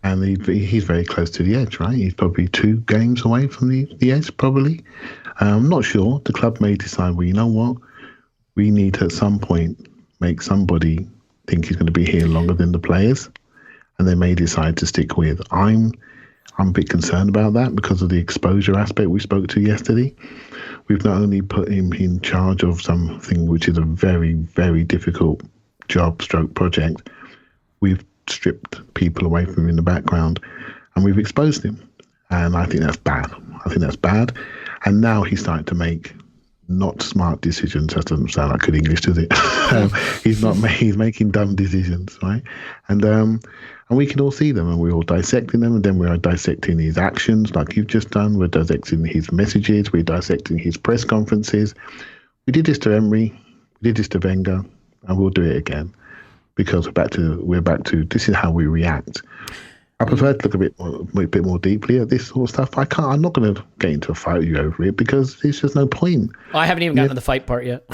And he's very close to the edge, right? He's probably 2 games away from the edge, probably. I'm not sure. The club may decide, well, you know what? We need to, at some point, make somebody think he's going to be here longer than the players. And they may decide to stick with. I'm a bit concerned about that because of the exposure aspect we spoke to yesterday. we've not only put him in charge of something which is a very, very difficult job stroke project, we've stripped people away from him in the background and we've exposed him. And I think that's bad. And now he's starting to make not smart decisions. That doesn't sound like good English, does it? He's making dumb decisions, right? And we can all see them, and we're all dissecting them, and then we're dissecting his actions, like you've just done. We're dissecting his messages. We're dissecting his press conferences. We did this to Emery. We did this to Wenger, and we'll do it again because we're back to this is how we react. I prefer to look a bit more deeply at this sort of stuff. I'm not going to get into a fight with you over it because there's just no point. I haven't even gotten to the fight part yet.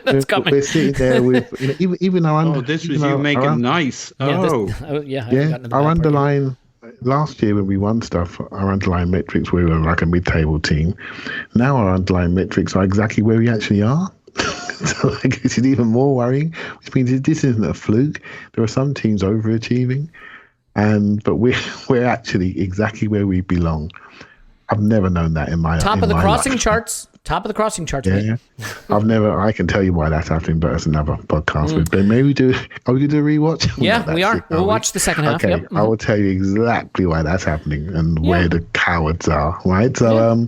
That's coming. We're sitting there with even our this was you make it nice. Our underlying last year when we won stuff, our underlying metrics we were like a mid-table team. Now our underlying metrics are exactly where we actually are. So it's even more worrying, which means this isn't a fluke. There are some teams overachieving. But we're actually exactly where we belong. I've never known that in my life. Top of the crossing charts. Yeah. I can tell you why that's happening, but it's another podcast with Ben. Maybe are we going to do a rewatch? Yeah, we are. We'll watch the second half. Okay, yep. I will tell you exactly why that's happening and where the cowards are, right? So,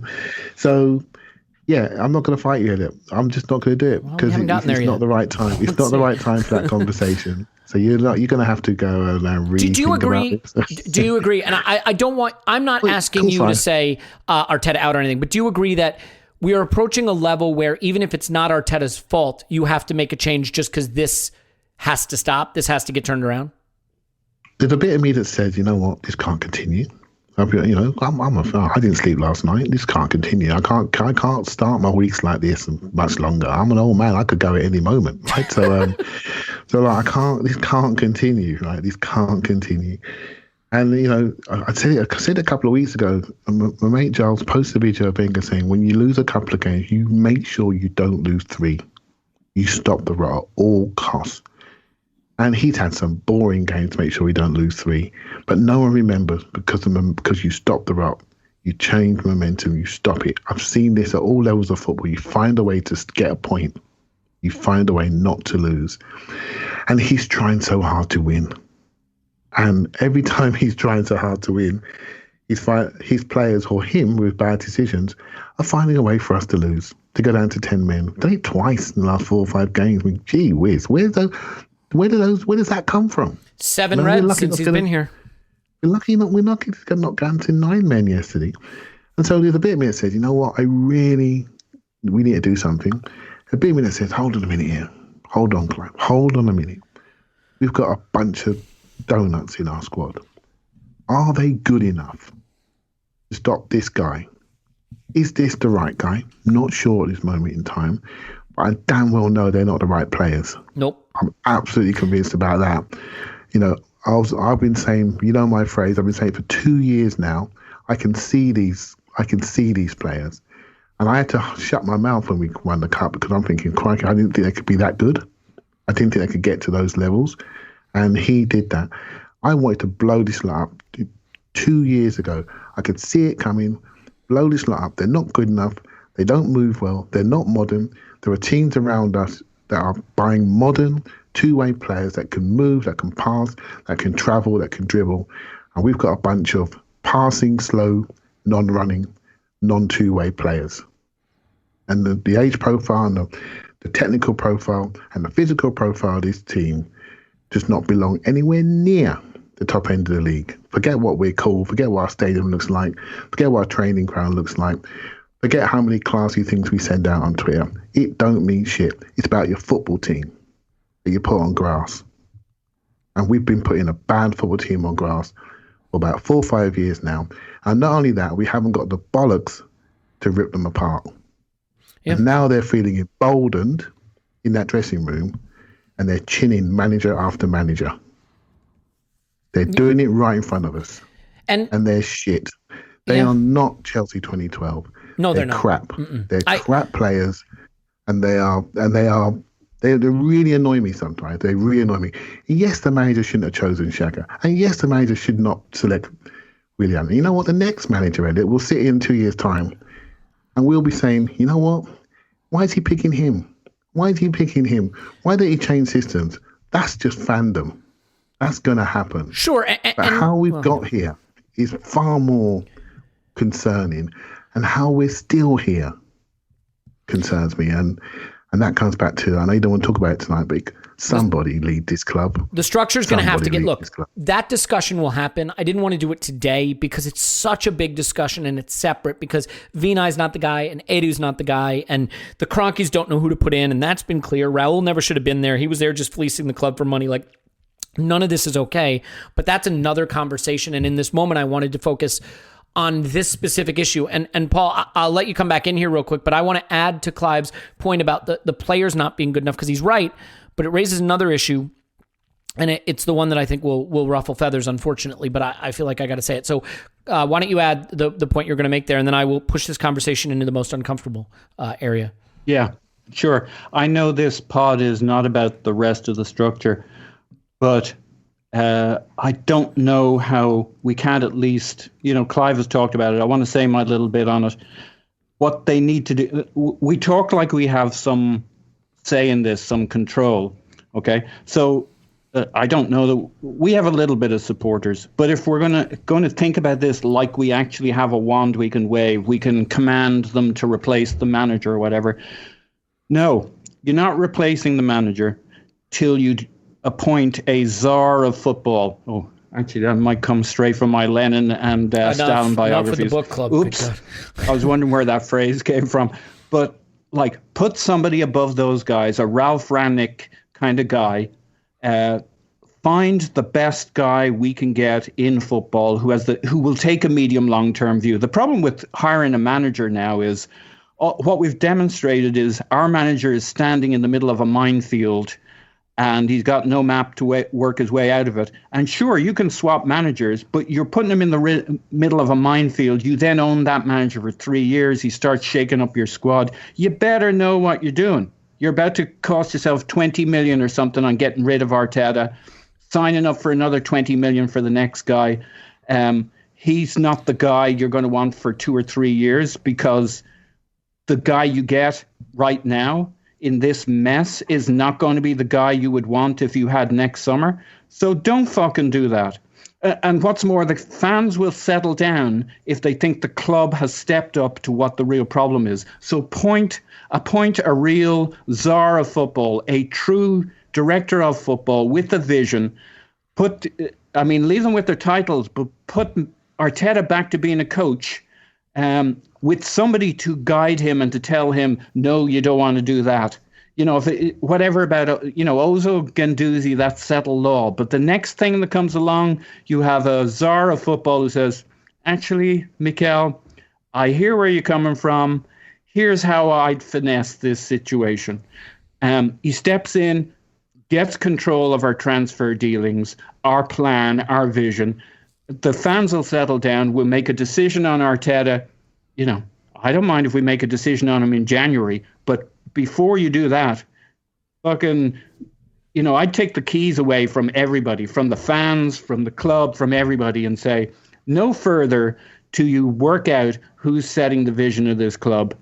I'm not going to fight you, Elliot. I'm just not going to do it because it's not the right time. It's not the right time for that conversation. So you're going to have to go and rethink. Do you agree? Do you agree? And I don't want. I'm not asking you to say Arteta out or anything, but do you agree that we are approaching a level where even if it's not Arteta's fault, you have to make a change just because this has to stop. This has to get turned around. There's a bit of me that says, you know what, this can't continue. I didn't sleep last night. This can't continue. I can't start my weeks like this much longer. I'm an old man. I could go at any moment, right? So, this can't continue, right? This can't continue. And I said a couple of weeks ago. My mate Giles posted a video of Wenger saying, when you lose a couple of games, you make sure you don't lose 3. You stop the rot at all costs. And he's had some boring games to make sure we don't lose 3. But no one remembers because you stop the rot. You change momentum. You stop it. I've seen this at all levels of football. You find a way to get a point. You find a way not to lose. And he's trying so hard to win. And every time he's trying so hard to win, his players or him with bad decisions are finding a way for us to lose, to go down to 10 men. We've done it twice in the last 4 or 5 games. I mean, gee whiz, where does that come from? 7 reds since he's been here. We're lucky we're not down to 9 men yesterday. And so there's a bit of me that says, you know what, we need to do something. A bit of me that says, hold on a minute here. Hold on, Clive. Hold on a minute. We've got a bunch of donuts in our squad. Are they good enough to stop this guy? Is this the right guy? Not sure at this moment in time. But I damn well know they're not the right players. Nope. I'm absolutely convinced about that. I've been saying, my phrase, I've been saying for 2 years now, I can see these players. And I had to shut my mouth when we won the cup because I'm thinking, crikey, I didn't think they could be that good. I didn't think they could get to those levels. And he did that. I wanted to blow this lot up 2 years ago. I could see it coming, blow this lot up. They're not good enough. They don't move well. They're not modern. There are teams around us that are buying modern two-way players that can move, that can pass, that can travel, that can dribble. And we've got a bunch of passing, slow, non-running, non-two-way players. And the age profile and the technical profile and the physical profile of this team does not belong anywhere near the top end of the league. Forget what we're called. Forget what our stadium looks like. Forget what our training ground looks like. Forget how many classy things we send out on Twitter. It don't mean shit. It's about your football team that you put on grass. And we've been putting a bad football team on grass for about 4 or 5 years now. And not only that, we haven't got the bollocks to rip them apart. Yep. And now they're feeling emboldened in that dressing room and they're chinning manager after manager. They're doing it right in front of us. And they're shit. They are not Chelsea 2012. No, they're not. Crap. They're crap players, and they really annoy me sometimes. They really annoy me. Yes, the manager shouldn't have chosen Xhaka, and yes, the manager should not select Willian. You know what? The next manager, Elliot, will sit in 2 years' time, And we'll be saying, you know what? Why is he picking him? Why is he picking him? Why don't he change systems? That's just fandom. That's going to happen. Sure. But how we've got here is far more concerning. And how we're still here concerns me. And that comes back to, I know you don't want to talk about it tonight, but somebody lead this club. The structure is going to have to get, look, that discussion will happen. I didn't want to do it today because it's such a big discussion and it's separate because Vinay's not the guy and Edu's not the guy and the Cronkies don't know who to put in, and that's been clear. Raul never should have been there. He was there just fleecing the club for money. Like, none of this is okay, but that's another conversation. And in this moment, I wanted to focus on this specific issue. And Paul, I'll let you come back in here real quick, but I want to add to Clive's point about the players not being good enough because he's right, but it raises another issue. And it's the one that I think will ruffle feathers, unfortunately, but I feel like I got to say it. So why don't you add the point you're going to make there, and then I will push this conversation into the most uncomfortable area. Yeah, sure. I know this pod is not about the rest of the structure, but I don't know how we can't at least, Clive has talked about it. I want to say my little bit on it. What they need to do, we talk like we have some say in this, some control. Okay. So I don't know that we have a little bit of supporters, but if we're going to think about this like we actually have a wand we can wave, we can command them to replace the manager or whatever. No, you're not replacing the manager till you appoint a czar of football. Oh, actually, that might come straight from my Lenin and Stalin biographies. Not for the book club. Oops. I was wondering where that phrase came from. But, put somebody above those guys, a Ralph Rangnick kind of guy. Find the best guy we can get in football who will take a medium long-term view. The problem with hiring a manager now is what we've demonstrated is our manager is standing in the middle of a minefield and he's got no map to work his way out of it. And sure, you can swap managers, but you're putting him in the middle of a minefield. You then own that manager for 3 years. He starts shaking up your squad. You better know what you're doing. You're about to cost yourself 20 million or something on getting rid of Arteta, signing up for another 20 million for the next guy. He's not the guy you're going to want for 2 or 3 years because the guy you get right now in this mess is not going to be the guy you would want if you had next summer. So don't fucking do that. And what's more, the fans will settle down if they think the club has stepped up to what the real problem is. So appoint a real czar of football, a true director of football with a vision. Leave them with their titles, but put Arteta back to being a coach with somebody to guide him and to tell him, no, you don't want to do that. Whatever about, Ozo Guendouzi, that's settled law. But the next thing that comes along, you have a czar of football who says, actually, Mikel, I hear where you're coming from. Here's how I'd finesse this situation. He steps in, gets control of our transfer dealings, our plan, our vision. The fans will settle down. We'll make a decision on Arteta. I don't mind if we make a decision on him in January, but before you do that, I'd take the keys away from everybody, from the fans, from the club, from everybody, and say, no further till you work out who's setting the vision of this club.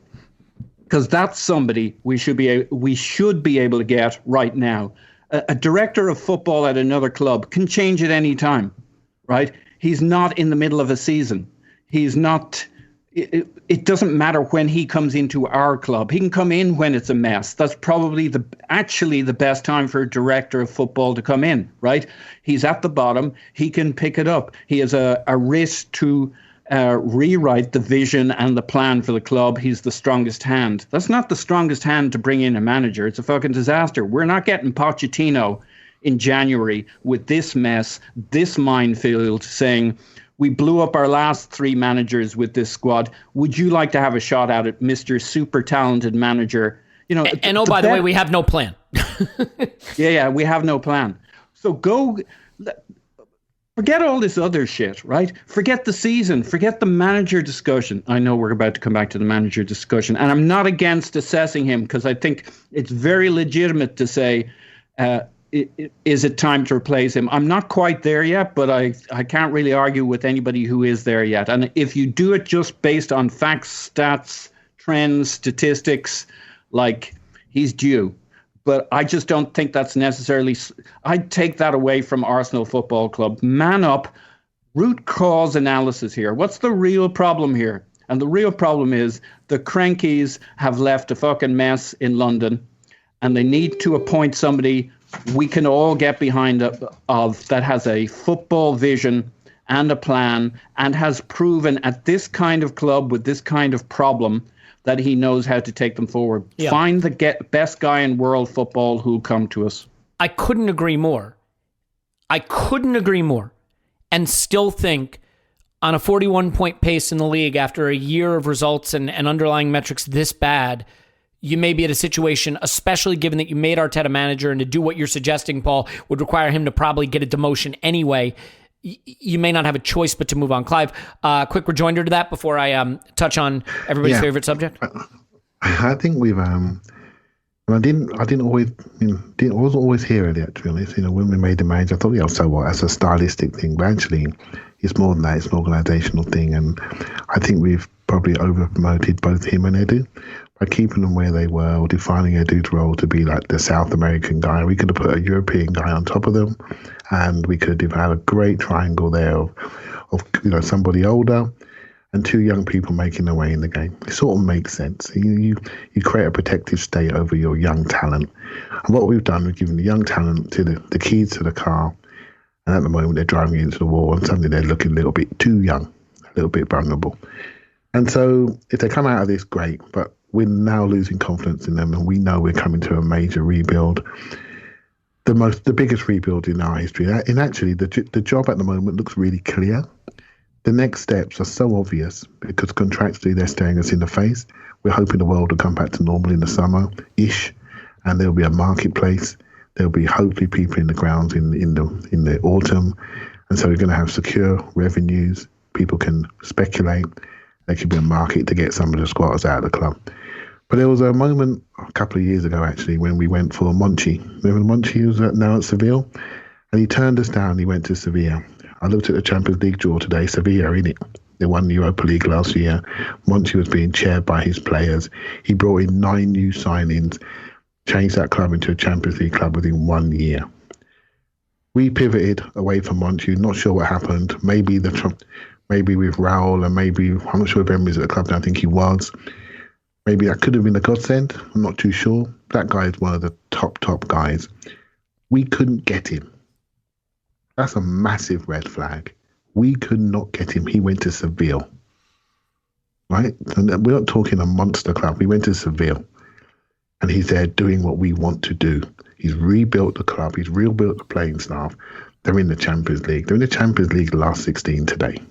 Because that's somebody we should be able to get right now. A director of football at another club can change at any time, right? He's not in the middle of a season. He's not. It doesn't matter when he comes into our club. He can come in when it's a mess. That's probably the best time for a director of football to come in, right? He's at the bottom. He can pick it up. He has a risk to rewrite the vision and the plan for the club. He's the strongest hand. That's not the strongest hand to bring in a manager. It's a fucking disaster. We're not getting Pochettino in January with this mess, this minefield, saying, we blew up our last 3 managers with this squad. Would you like to have a shot at it, Mr. Super Talented Manager? And by the way, we have no plan. Yeah, we have no plan. So forget all this other shit, right? Forget the season. Forget the manager discussion. I know we're about to come back to the manager discussion, and I'm not against assessing him because I think it's very legitimate to say, is it time to replace him? I'm not quite there yet, but I can't really argue with anybody who is there yet. And if you do it just based on facts, stats, trends, statistics, like he's due. But I just don't think that's necessarily. I'd take that away from Arsenal Football Club. Man up, root cause analysis here. What's the real problem here? And the real problem is the crankies have left a fucking mess in London, and they need to appoint somebody we can all get behind of that has a football vision and a plan and has proven at this kind of club with this kind of problem that he knows how to take them forward. Yeah. Find the best guy in world football who'll come to us. I couldn't agree more. And still think on a 41-point pace in the league after a year of results and underlying metrics this bad, you may be at a situation, especially given that you made Arteta manager, and to do what you're suggesting, Paul, would require him to probably get a demotion anyway. You may not have a choice but to move on. Clive, quick rejoinder to that before I touch on everybody's favorite subject. I think we've. I wasn't always here, Elliot, to be honest. When we made the manager, I thought, so what? That's a stylistic thing. But actually, it's more than that. It's an organisational thing, and I think we've probably over-promoted both him and Edu by keeping them where they were, or defining Edu's role to be like the South American guy. We could have put a European guy on top of them, and we could have had a great triangle there of somebody older and two young people making their way in the game. It sort of makes sense. You create a protective state over your young talent. And what we've done, we've given the young talent to the keys to the car, and at the moment they're driving into the wall, and suddenly they're looking a little bit too young, a little bit vulnerable. And so if they come out of this, great, but we're now losing confidence in them, and we know we're coming to a major rebuild. The biggest rebuild in our history. And actually, the job at the moment looks really clear. The next steps are so obvious because contractually they're staring us in the face. We're hoping the world will come back to normal in the summer-ish, and there'll be a marketplace. There'll be hopefully people in the grounds in the autumn, and so we're going to have secure revenues. People can speculate. There could be a market to get some of the squatters out of the club. But there was a moment a couple of years ago, actually, when we went for Monchi. Remember Monchi was now at Seville? And he turned us down. He went to Sevilla. I looked at the Champions League draw today. Sevilla in it. They won the Europa League last year. Monchi was being chaired by his players. He brought in 9 new signings, changed that club into a Champions League club within 1 year. We pivoted away from Monchi. Not sure what happened. Maybe with Raul, and maybe, I'm not sure if Emery's at the club now. I think he was. Maybe that could have been a godsend. I'm not too sure. That guy is one of the top guys. We couldn't get him. That's a massive red flag. We could not get him. He went to Seville. Right? And we're not talking a monster club. We went to Seville. And he's there doing what we want to do. He's rebuilt the club. He's rebuilt the playing staff. They're in the Champions League. They're in the Champions League last 16 today.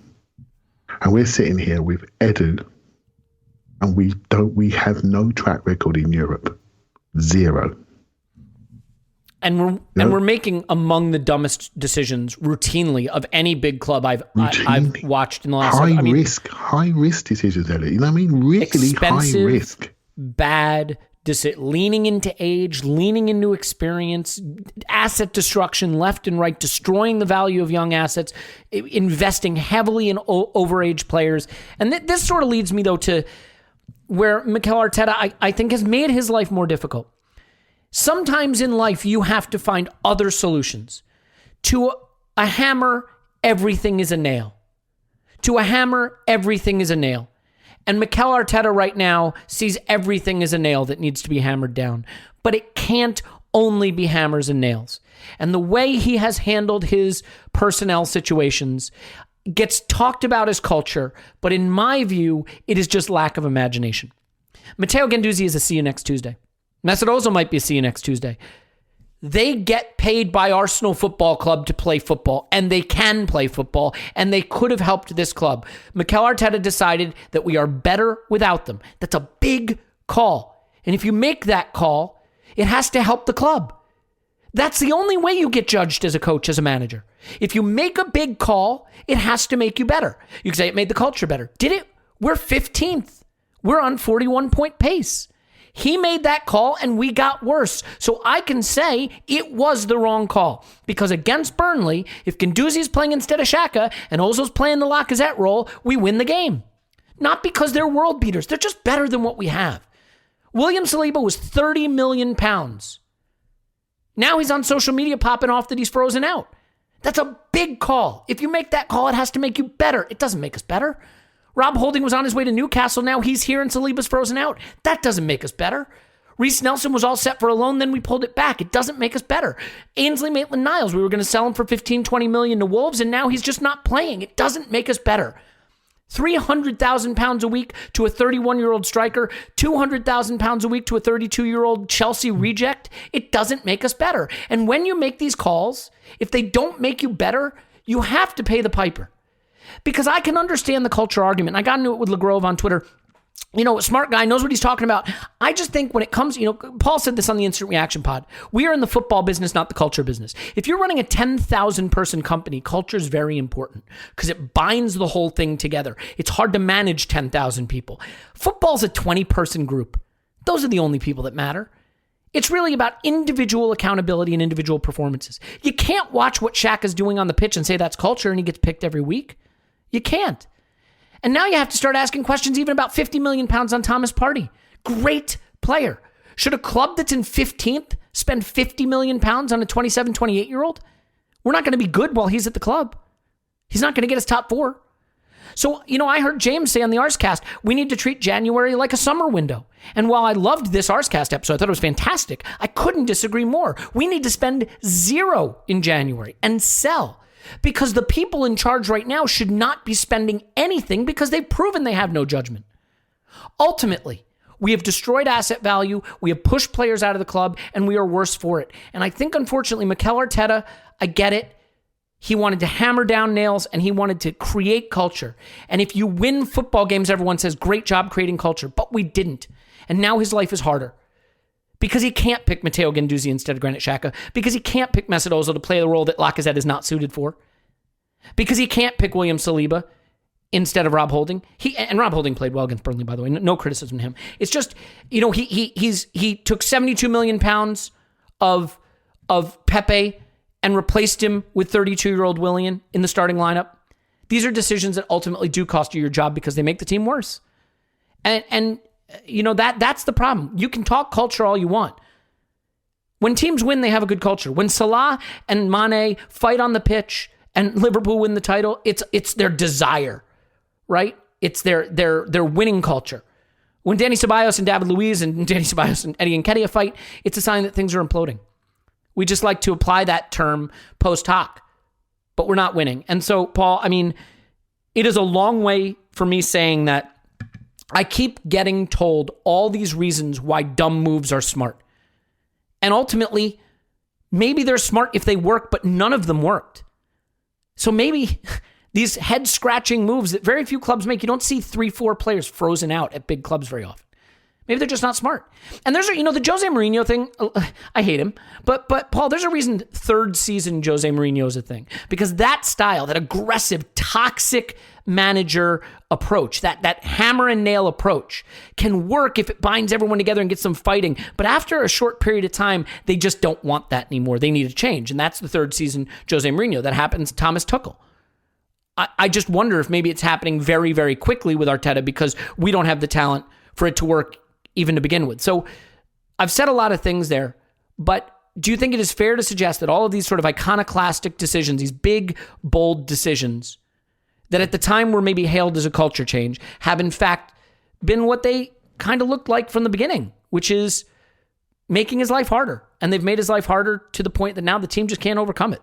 And we're sitting here with Edu, and we have no track record in Europe. 0. And we're making among the dumbest decisions routinely of any big club I've watched in the last high risk decisions, Elliot. You know what I mean? Really expensive, high risk. Bad leaning into age, leaning into experience, asset destruction left and right, destroying the value of young assets, investing heavily in overage players. And this sort of leads me, though, to where Mikel Arteta, I think, has made his life more difficult. Sometimes in life, you have to find other solutions. To a hammer, everything is a nail. To a hammer, everything is a nail. And Mikel Arteta right now sees everything as a nail that needs to be hammered down. But it can't only be hammers and nails. And the way he has handled his personnel situations gets talked about as culture, but in my view, it is just lack of imagination. Matteo Guendouzi is a see you next Tuesday. Mesut Ozil might be a see you next Tuesday. They get paid by Arsenal Football Club to play football, and they can play football, and they could have helped this club. Mikel Arteta decided that we are better without them. That's a big call. And if you make that call, it has to help the club. That's the only way you get judged as a coach, as a manager. If you make a big call, it has to make you better. You can say it made the culture better. Did it? We're 15th. We're on 41-point pace. He made that call and we got worse. So I can say it was the wrong call. Because against Burnley, if Guendouzi's playing instead of Xhaka and Ozil's playing the Lacazette role, we win the game. Not because they're world beaters. They're just better than what we have. William Saliba was 30 million pounds. Now he's on social media popping off that he's frozen out. That's a big call. If you make that call, it has to make you better. It doesn't make us better. Rob Holding was on his way to Newcastle. Now he's here and Saliba's frozen out. That doesn't make us better. Reece Nelson was all set for a loan, then we pulled it back. It doesn't make us better. Ainsley Maitland-Niles, we were going to sell him for 15, 20 million to Wolves, and now he's just not playing. It doesn't make us better. 300,000 pounds a week to a 31-year-old striker, 200,000 pounds a week to a 32-year-old Chelsea reject. It doesn't make us better. And when you make these calls, if they don't make you better, you have to pay the piper. Because I can understand the culture argument. I got into it with LeGrove on Twitter. A smart guy, knows what he's talking about. I just think when it comes, Paul said this on the Instant Reaction Pod. We are in the football business, not the culture business. If you're running a 10,000 person company, culture is very important because it binds the whole thing together. It's hard to manage 10,000 people. Football's a 20 person group. Those are the only people that matter. It's really about individual accountability and individual performances. You can't watch what Shaq is doing on the pitch and say that's culture and he gets picked every week. You can't. And now you have to start asking questions even about 50 million pounds on Thomas Partey. Great player. Should a club that's in 15th spend 50 million pounds on a 27, 28-year-old? We're not going to be good while he's at the club. He's not going to get us top 4. So, I heard James say on the Arscast, we need to treat January like a summer window. And while I loved this Arscast episode, I thought it was fantastic, I couldn't disagree more. We need to spend 0 in January and sell. Because the people in charge right now should not be spending anything because they've proven they have no judgment. Ultimately, we have destroyed asset value, we have pushed players out of the club, and we are worse for it. And I think, unfortunately, Mikel Arteta, I get it. He wanted to hammer down nails and he wanted to create culture. And if you win football games, everyone says, great job creating culture. But we didn't. And now his life is harder. Because he can't pick Matteo Guendouzi instead of Granit Xhaka. Because he can't pick Mesut Ozil to play the role that Lacazette is not suited for. Because he can't pick William Saliba instead of Rob Holding. And Rob Holding played well against Burnley, by the way. No criticism to him. It's just, he took 72 million pounds of Pepe and replaced him with 32-year-old Willian in the starting lineup. These are decisions that ultimately do cost you your job because they make the team worse. And that's the problem. You can talk culture all you want. When teams win, they have a good culture. When Salah and Mane fight on the pitch and Liverpool win the title, it's their desire, right? It's their winning culture. When Danny Ceballos and David Luiz and Danny Ceballos and Eddie Nketiah fight, it's a sign that things are imploding. We just like to apply that term post hoc, but we're not winning. And so, Paul, it is a long way for me saying that I keep getting told all these reasons why dumb moves are smart. And ultimately, maybe they're smart if they work, but none of them worked. So maybe these head-scratching moves that very few clubs make, you don't see 3-4 players frozen out at big clubs very often. Maybe they're just not smart. And there's, the Jose Mourinho thing, I hate him. But Paul, there's a reason third season Jose Mourinho is a thing. Because that style, that aggressive, toxic manager approach, that hammer and nail approach can work if it binds everyone together and gets them fighting. But after a short period of time, they just don't want that anymore. They need a change. And that's the third season Jose Mourinho. That happens to Thomas Tuchel. I just wonder if maybe it's happening very, very quickly with Arteta because we don't have the talent for it to work even to begin with. So I've said a lot of things there, but do you think it is fair to suggest that all of these sort of iconoclastic decisions, these big, bold decisions that at the time were maybe hailed as a culture change, have in fact been what they kind of looked like from the beginning, which is making his life harder. And they've made his life harder to the point that now the team just can't overcome it.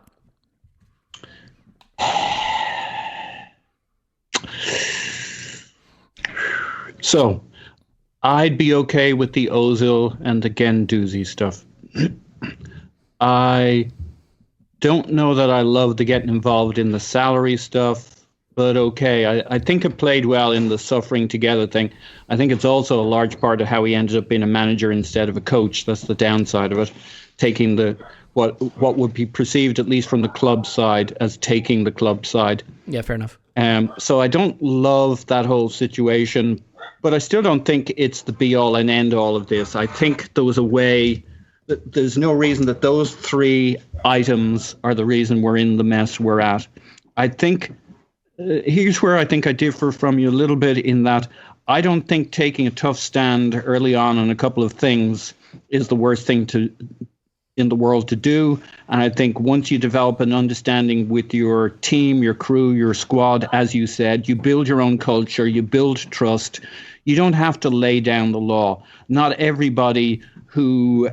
So I'd be okay with the Ozil and the Guendouzi stuff. I don't know that I love the getting involved in the salary stuff, but okay. I think it played well in the suffering together thing. I think it's also a large part of how he ended up being a manager instead of a coach. That's the downside of it. Taking what would be perceived, at least from the club side, as taking the club side. Yeah, fair enough. So I don't love that whole situation, but I still don't think it's the be-all and end-all of this. I think there was a way that there's no reason that those three items are the reason we're in the mess we're at. I think Here's where I think I differ from you a little bit in that I don't think taking a tough stand early on a couple of things is the worst thing in the world to do. And I think once you develop an understanding with your team, your crew, your squad, as you said, you build your own culture, you build trust. You don't have to lay down the law. Not everybody who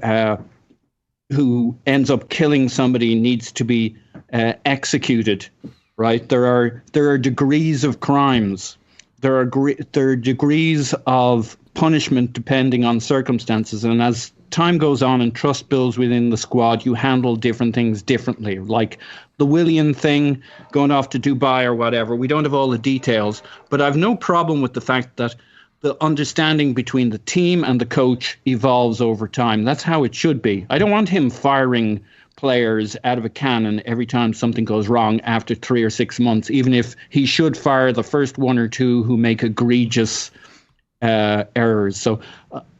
ends up killing somebody needs to be executed, right? There are degrees of crimes. There are degrees of punishment depending on circumstances. And as time goes on and trust builds within the squad, you handle different things differently. Like the Willian thing, going off to Dubai or whatever. We don't have all the details, but I've no problem with the fact that the understanding between the team and the coach evolves over time. That's how it should be. I don't want him firing players out of a cannon every time something goes wrong after 3 or 6 months, even if he should fire the first one or two who make egregious errors. So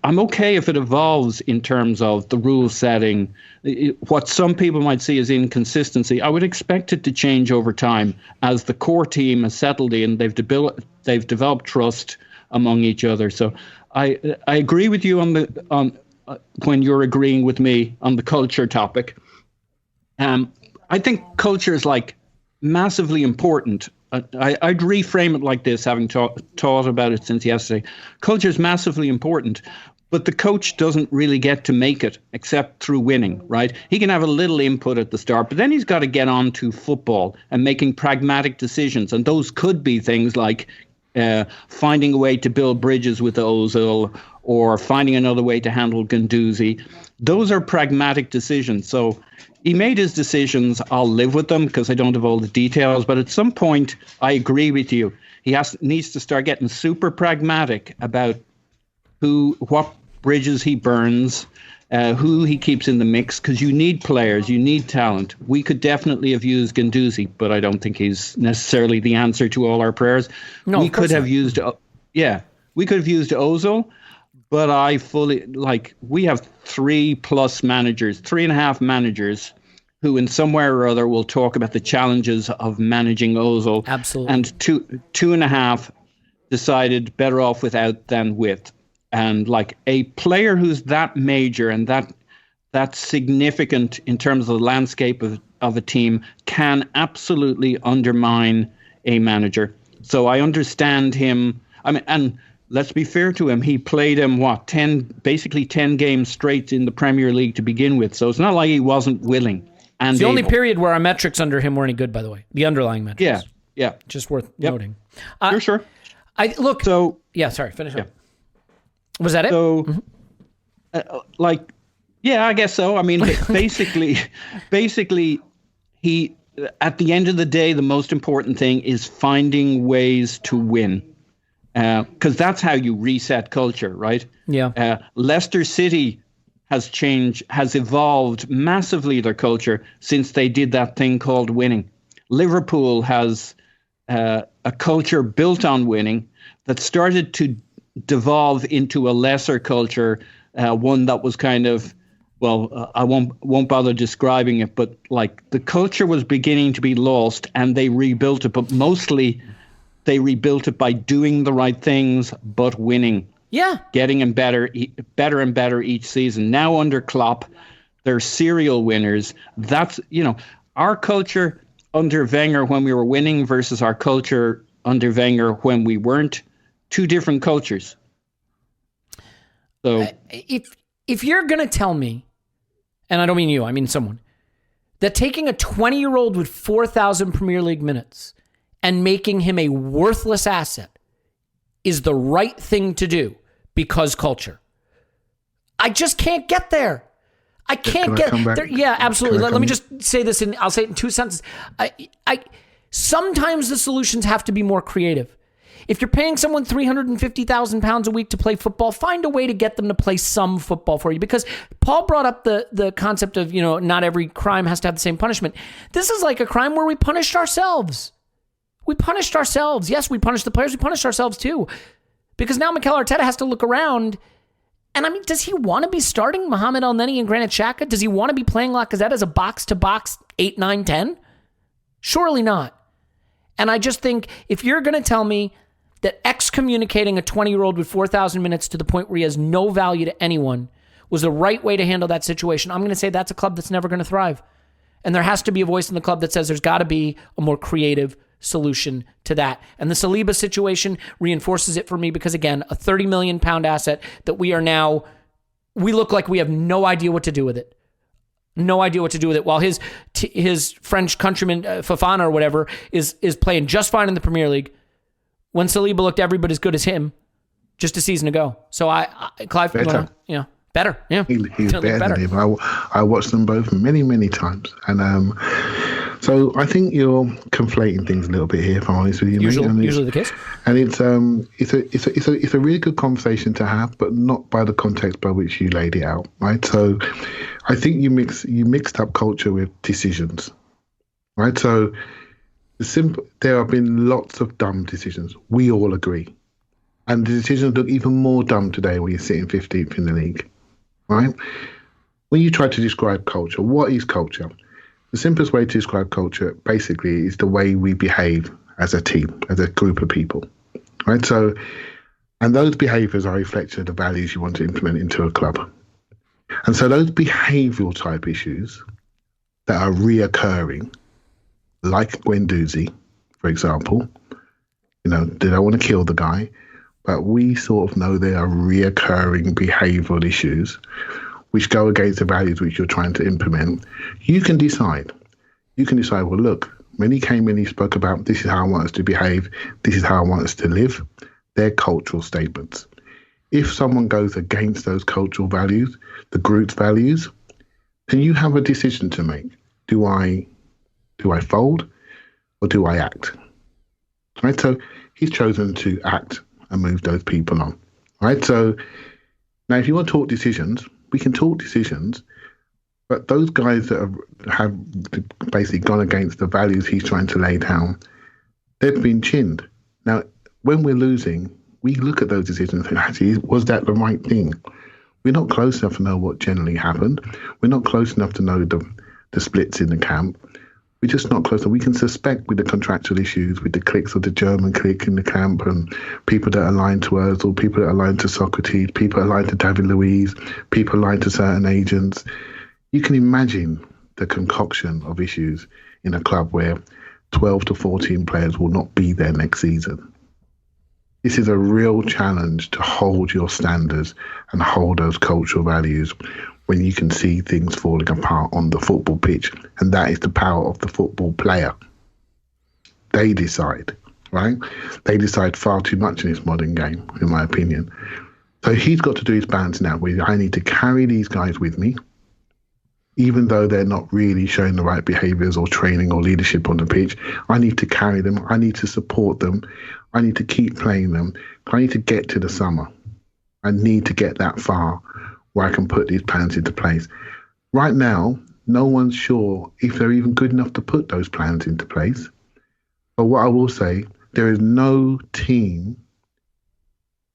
I'm okay if it evolves in terms of the rule setting. What some people might see as inconsistency, I would expect it to change over time as the core team has settled in. They've developed trust among each other. So I agree with you on when you're agreeing with me on the culture topic. I think culture is like massively important. I'd reframe it like this, having thought about it since yesterday. Culture is massively important, but the coach doesn't really get to make it except through winning, right? He can have a little input at the start, but then he's got to get on to football and making pragmatic decisions. And those could be things like finding a way to build bridges with Ozil or finding another way to handle Guendouzi. Those are pragmatic decisions. So he made his decisions. I'll live with them because I don't have all the details. But at some point, I agree with you. He needs to start getting super pragmatic about what bridges he burns, who he keeps in the mix, because you need players, you need talent. We could definitely have used Guendouzi, but I don't think he's necessarily the answer to all our prayers. No, we could have used Ozil, but I fully we have 3+ managers, 3.5 managers who in somewhere or other will talk about the challenges of managing Ozil. Absolutely. And 2.5 decided better off without than with. And like a player who's that major and that significant in terms of the landscape of a team can absolutely undermine a manager. So I understand him. I mean, and let's be fair to him. He played him 10 games straight in the Premier League to begin with. So it's not like he wasn't willing. And it's the only period where our metrics under him were any good, by the way. The underlying metrics. Yeah. Just worth noting. Sure. Finish up. Was that it? So, I guess so. I mean, basically, he, at the end of the day, the most important thing is finding ways to win. Because that's how you reset culture, right? Yeah. Leicester City has evolved massively their culture since they did that thing called winning. Liverpool has a culture built on winning that started to devolve into a lesser culture, one that was kind of, I won't bother describing it, but like the culture was beginning to be lost and they rebuilt it, but mostly they rebuilt it by doing the right things, but winning. Yeah. Getting them better and better each season. Now under Klopp, they're serial winners. That's, our culture under Wenger when we were winning versus our culture under Wenger when we weren't. Two different cultures. So if you're going to tell me, and I don't mean you, I mean someone, that taking a 20-year-old with 4,000 Premier League minutes and making him a worthless asset is the right thing to do because culture. I just can't get there. I can't get there. Yeah, absolutely. Let me just say this, I'll say it in 2 sentences. Sometimes the solutions have to be more creative. If you're paying someone £350,000 a week to play football, find a way to get them to play some football for you. Because Paul brought up the concept of, not every crime has to have the same punishment. This is like a crime where we punished ourselves. We punished ourselves. Yes, we punished the players. We punished ourselves too. Because now Mikel Arteta has to look around. And I mean, does he want to be starting Mohamed El-Neni and Granit Xhaka? Does he want to be playing Lacazette as a box-to-box 8, 9, 10? Surely not. And I just think if you're going to tell me that excommunicating a 20-year-old with 4,000 minutes to the point where he has no value to anyone was the right way to handle that situation, I'm going to say that's a club that's never going to thrive. And there has to be a voice in the club that says there's got to be a more creative solution to that. And the Saliba situation reinforces it for me because, again, a £30 million asset that we look like we have no idea what to do with it. No idea what to do with it. While his French countryman, Fofana or whatever, is playing just fine in the Premier League, when Saliba looked every bit as good as him just a season ago. So Clive, better. Better. Yeah, he's better than him. I watched them both many, many times, and so I think you're conflating things a little bit here. If I'm honest with you, usually the case. And it's a really good conversation to have, but not by the context by which you laid it out, right? So I think you mixed up culture with decisions, right? So there have been lots of dumb decisions. We all agree. And the decisions look even more dumb today when you're sitting 15th in the league, right? When you try to describe culture, what is culture? The simplest way to describe culture basically is the way we behave as a team, as a group of people, right? So, and those behaviors are a reflection of the values you want to implement into a club. And so those behavioral type issues that are reoccurring, like Guendouzi, for example, they don't want to kill the guy, but we sort of know there are reoccurring behavioral issues which go against the values which you're trying to implement. You can decide, well, look, when he came in, he spoke about this is how I want us to behave, this is how I want us to live. They're cultural statements. If someone goes against those cultural values, the group's values, then you have a decision to make. Do I fold or do I act? Right? So he's chosen to act and move those people on. Right? So now if you want to talk decisions, we can talk decisions, but those guys that have basically gone against the values he's trying to lay down, they've been chinned. Now, when we're losing, we look at those decisions and think, actually, was that the right thing? We're not close enough to know what generally happened. We're not close enough to know the splits in the camp. We're just not close enough. We can suspect with the contractual issues, with the cliques of the German clique in the camp and people that are aligned to us or people that are aligned to Socrates, people aligned to David Luiz, people aligned to certain agents. You can imagine the concoction of issues in a club where 12 to 14 players will not be there next season. This is a real challenge to hold your standards and hold those cultural values when you can see things falling apart on the football pitch. And that is the power of the football player. They decide, right? They decide far too much in this modern game, in my opinion. So he's got to do his balance now where I need to carry these guys with me, even though they're not really showing the right behaviours or training or leadership on the pitch. I need to carry them. I need to support them. I need to keep playing them. I need to get to the summer. I need to get that far where I can put these plans into place. Right now, no one's sure if they're even good enough to put those plans into place. But what I will say, there is no team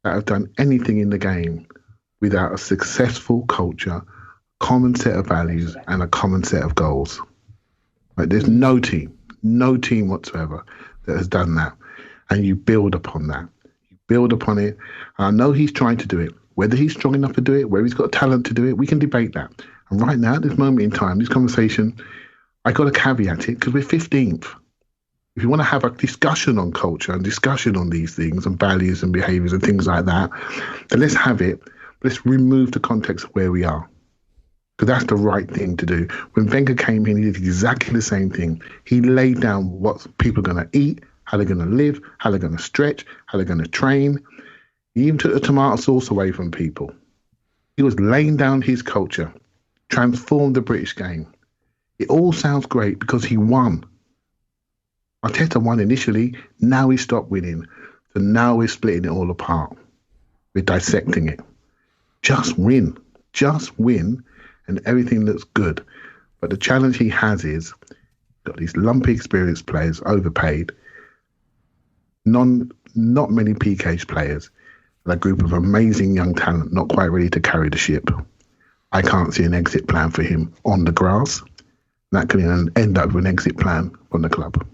that have done anything in the game without a successful culture, common set of values, and a common set of goals. Right? There's no team whatsoever that has done that. And you build upon that. You build upon it. I know he's trying to do it. Whether he's strong enough to do it, whether he's got talent to do it, we can debate that. And right now, at this moment in time, this conversation, I got to caveat it because we're 15th. If you want to have a discussion on culture and discussion on these things and values and behaviours and things like that, then let's have it. Let's remove the context of where we are. Because that's the right thing to do. When Wenger came in, he did exactly the same thing. He laid down what people are going to eat, how they're going to live, how they're going to stretch, how they're going to train. He even took the tomato sauce away from people. He was laying down his culture, transformed the British game. It all sounds great because he won. Arteta won initially, now he stopped winning. So now we're splitting it all apart. We're dissecting it. Just win, and everything looks good. But the challenge he has is, got these lumpy experienced players, overpaid, not many PK's players, and a group of amazing young talent not quite ready to carry the ship. I can't see an exit plan for him on the grass. That can end up with an exit plan from the club.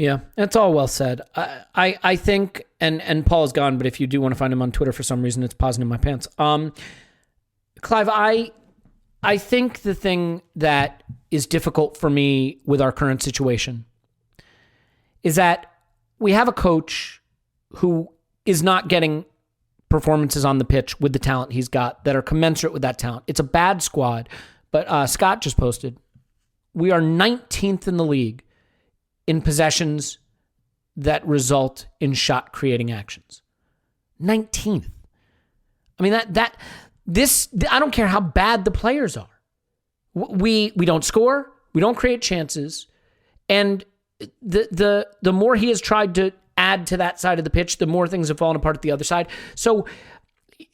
Yeah, that's all well said. I think, and Paul's gone, but if you do want to find him on Twitter for some reason, it's pausing in my pants. Clive, I think the thing that is difficult for me with our current situation is that we have a coach who is not getting performances on the pitch with the talent he's got that are commensurate with that talent. It's a bad squad, but Scott just posted, we are 19th in the league in possessions that result in shot creating actions. 19th. I mean, I don't care how bad the players are. We don't score, we don't create chances, and the more he has tried to add to that side of the pitch, the more things have fallen apart at the other side. So,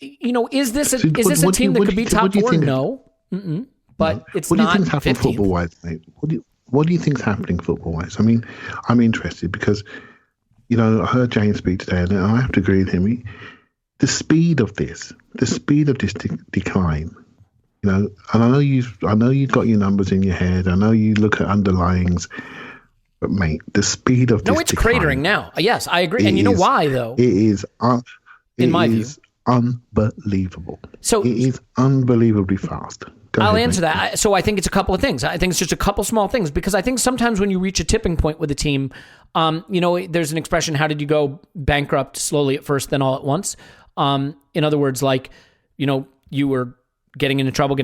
is this a team that could be top four? No. But it's not. What do you think's happening football-wise, mate? What do you think's happening football-wise? I mean, I'm interested because, I heard James speak today, and I have to agree with him. The speed of this decline, and I know you've got your numbers in your head. I know you look at underlyings, but mate, the speed of this it's decline, cratering now. Yes, I agree. And you know why, though? It is, in my view, unbelievable. So it is unbelievably fast. I'll answer that. So I think it's a couple of things. I think it's just a couple small things, because I think sometimes when you reach a tipping point with a team, there's an expression, how did you go bankrupt slowly at first, then all at once? In other words, you were getting into trouble,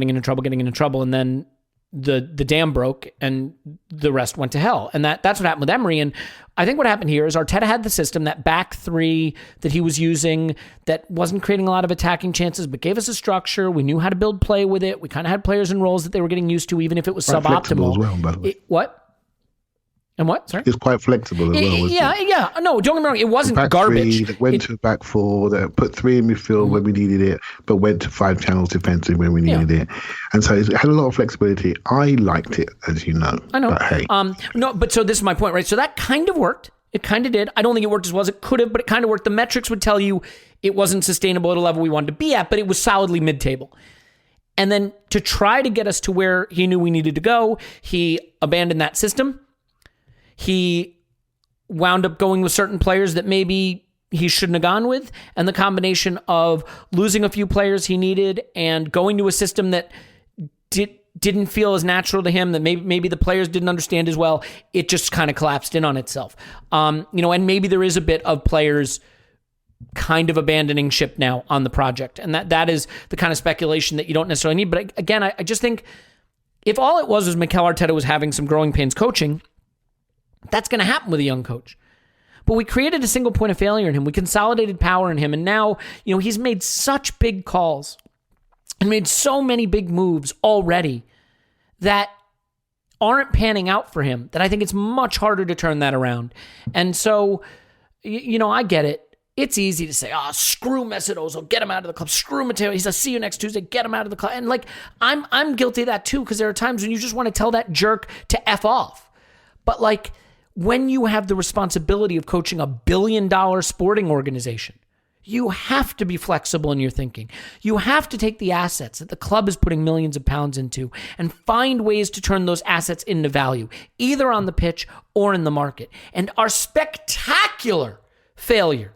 and then the dam broke and the rest went to hell. And that's what happened with Emery. And I think what happened here is Arteta had the system, that back three that he was using that wasn't creating a lot of attacking chances, but gave us a structure. We knew how to build play with it. We kind of had players in roles that they were getting used to, even if it was suboptimal. As well, by the way. What? And what? Sorry? It's quite flexible as well. Yeah. No, don't get me wrong. It wasn't back garbage. Three, that went to a back four, that put three in midfield when we needed it, but went to 5 channels defensive when we needed it. And so it had a lot of flexibility. I liked it, as you know. I know. But hey. So this is my point, right? So that kind of worked. It kind of did. I don't think it worked as well as it could have, but it kind of worked. The metrics would tell you it wasn't sustainable at a level we wanted to be at, but it was solidly mid-table. And then to try to get us to where he knew we needed to go, he abandoned that system. He wound up going with certain players that maybe he shouldn't have gone with. And the combination of losing a few players he needed and going to a system that didn't feel as natural to him, that maybe the players didn't understand as well, it just kind of collapsed in on itself. And maybe there is a bit of players kind of abandoning ship now on the project. And that is the kind of speculation that you don't necessarily need. But again, I just think if all it was Mikel Arteta was having some growing pains coaching, that's going to happen with a young coach. But we created a single point of failure in him. We consolidated power in him. And now, he's made such big calls and made so many big moves already that aren't panning out for him, that I think it's much harder to turn that around. And so, I get it. It's easy to say, screw Mesut Ozil, get him out of the club. Screw Matteo, he says, see you next Tuesday, get him out of the club. And I'm guilty of that too, because there are times when you just want to tell that jerk to F off. But when you have the responsibility of coaching $1 billion sporting organization, you have to be flexible in your thinking. You have to take the assets that the club is putting millions of pounds into and find ways to turn those assets into value, either on the pitch or in the market. And our spectacular failure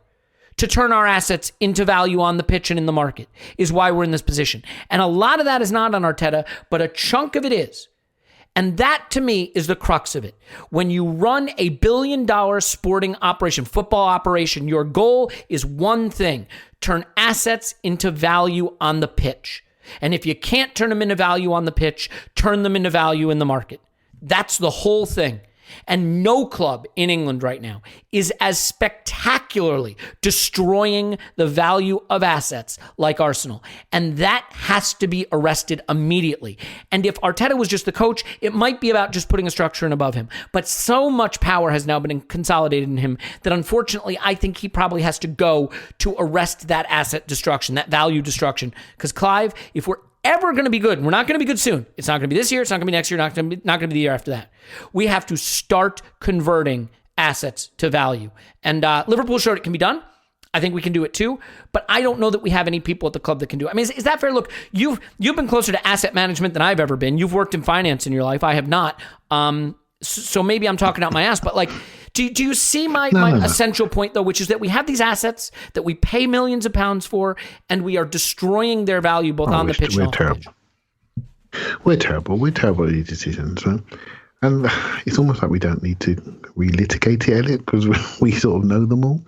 to turn our assets into value on the pitch and in the market is why we're in this position. And a lot of that is not on Arteta, but a chunk of it is. And that, to me, is the crux of it. When you run $1 billion sporting operation, football operation, your goal is one thing: turn assets into value on the pitch. And if you can't turn them into value on the pitch, turn them into value in the market. That's the whole thing. And no club in England right now is as spectacularly destroying the value of assets like Arsenal. And that has to be arrested immediately. And if Arteta was just the coach, it might be about just putting a structure in above him. But so much power has now been consolidated in him that unfortunately I think he probably has to go to arrest that asset destruction, that value destruction. Because Clive, if we're ever going to be good, we're not going to be good soon. It's not going to be this year. It's not going to be next year. Not going to be the year after that. We have to start converting assets to value. And Liverpool showed it can be done. I think we can do it too. But I don't know that we have any people at the club that can do it. I mean, is that fair? Look, you've been closer to asset management than I've ever been. You've worked in finance in your life. I have not. So maybe I'm talking out my ass. But Do you see my No. essential point, though, which is that we have these assets that we pay millions of pounds for, and we are destroying their value both on the pitch and off the pitch? We're terrible. We're terrible at these decisions. Right? And it's almost like we don't need to relitigate it, Elliot, because we sort of know them all.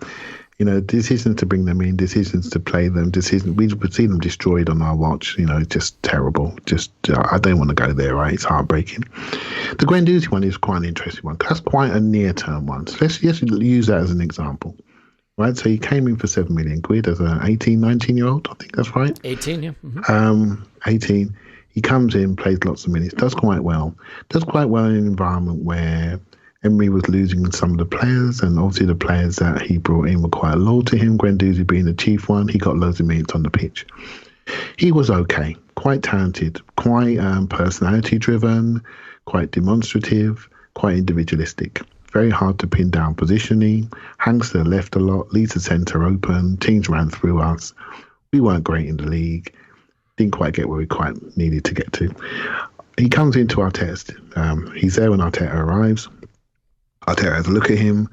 You know, decisions to bring them in, decisions to play them, we see them destroyed on our watch. You know, just terrible. Just I don't want to go there, right? It's heartbreaking. The Guendouzi one is quite an interesting one. That's quite a near-term one. So let's use that as an example, right? So he came in for 7 million quid as an 18, 19-year-old. I think that's right. 18, yeah. Mm-hmm. 18. He comes in, plays lots of minutes, does quite well. Does quite well in an environment where Emery was losing some of the players, and obviously the players that he brought in were quite loyal to him. Guendouzi being the chief one, he got loads of minutes on the pitch. He was okay, quite talented, quite personality-driven, quite demonstrative, quite individualistic. Very hard to pin down positioning, hangs to the left a lot, leaves the centre open, teams ran through us. We weren't great in the league, didn't quite get where we quite needed to get to. He comes into our test. He's there when Arteta arrives. Arteta has a look at him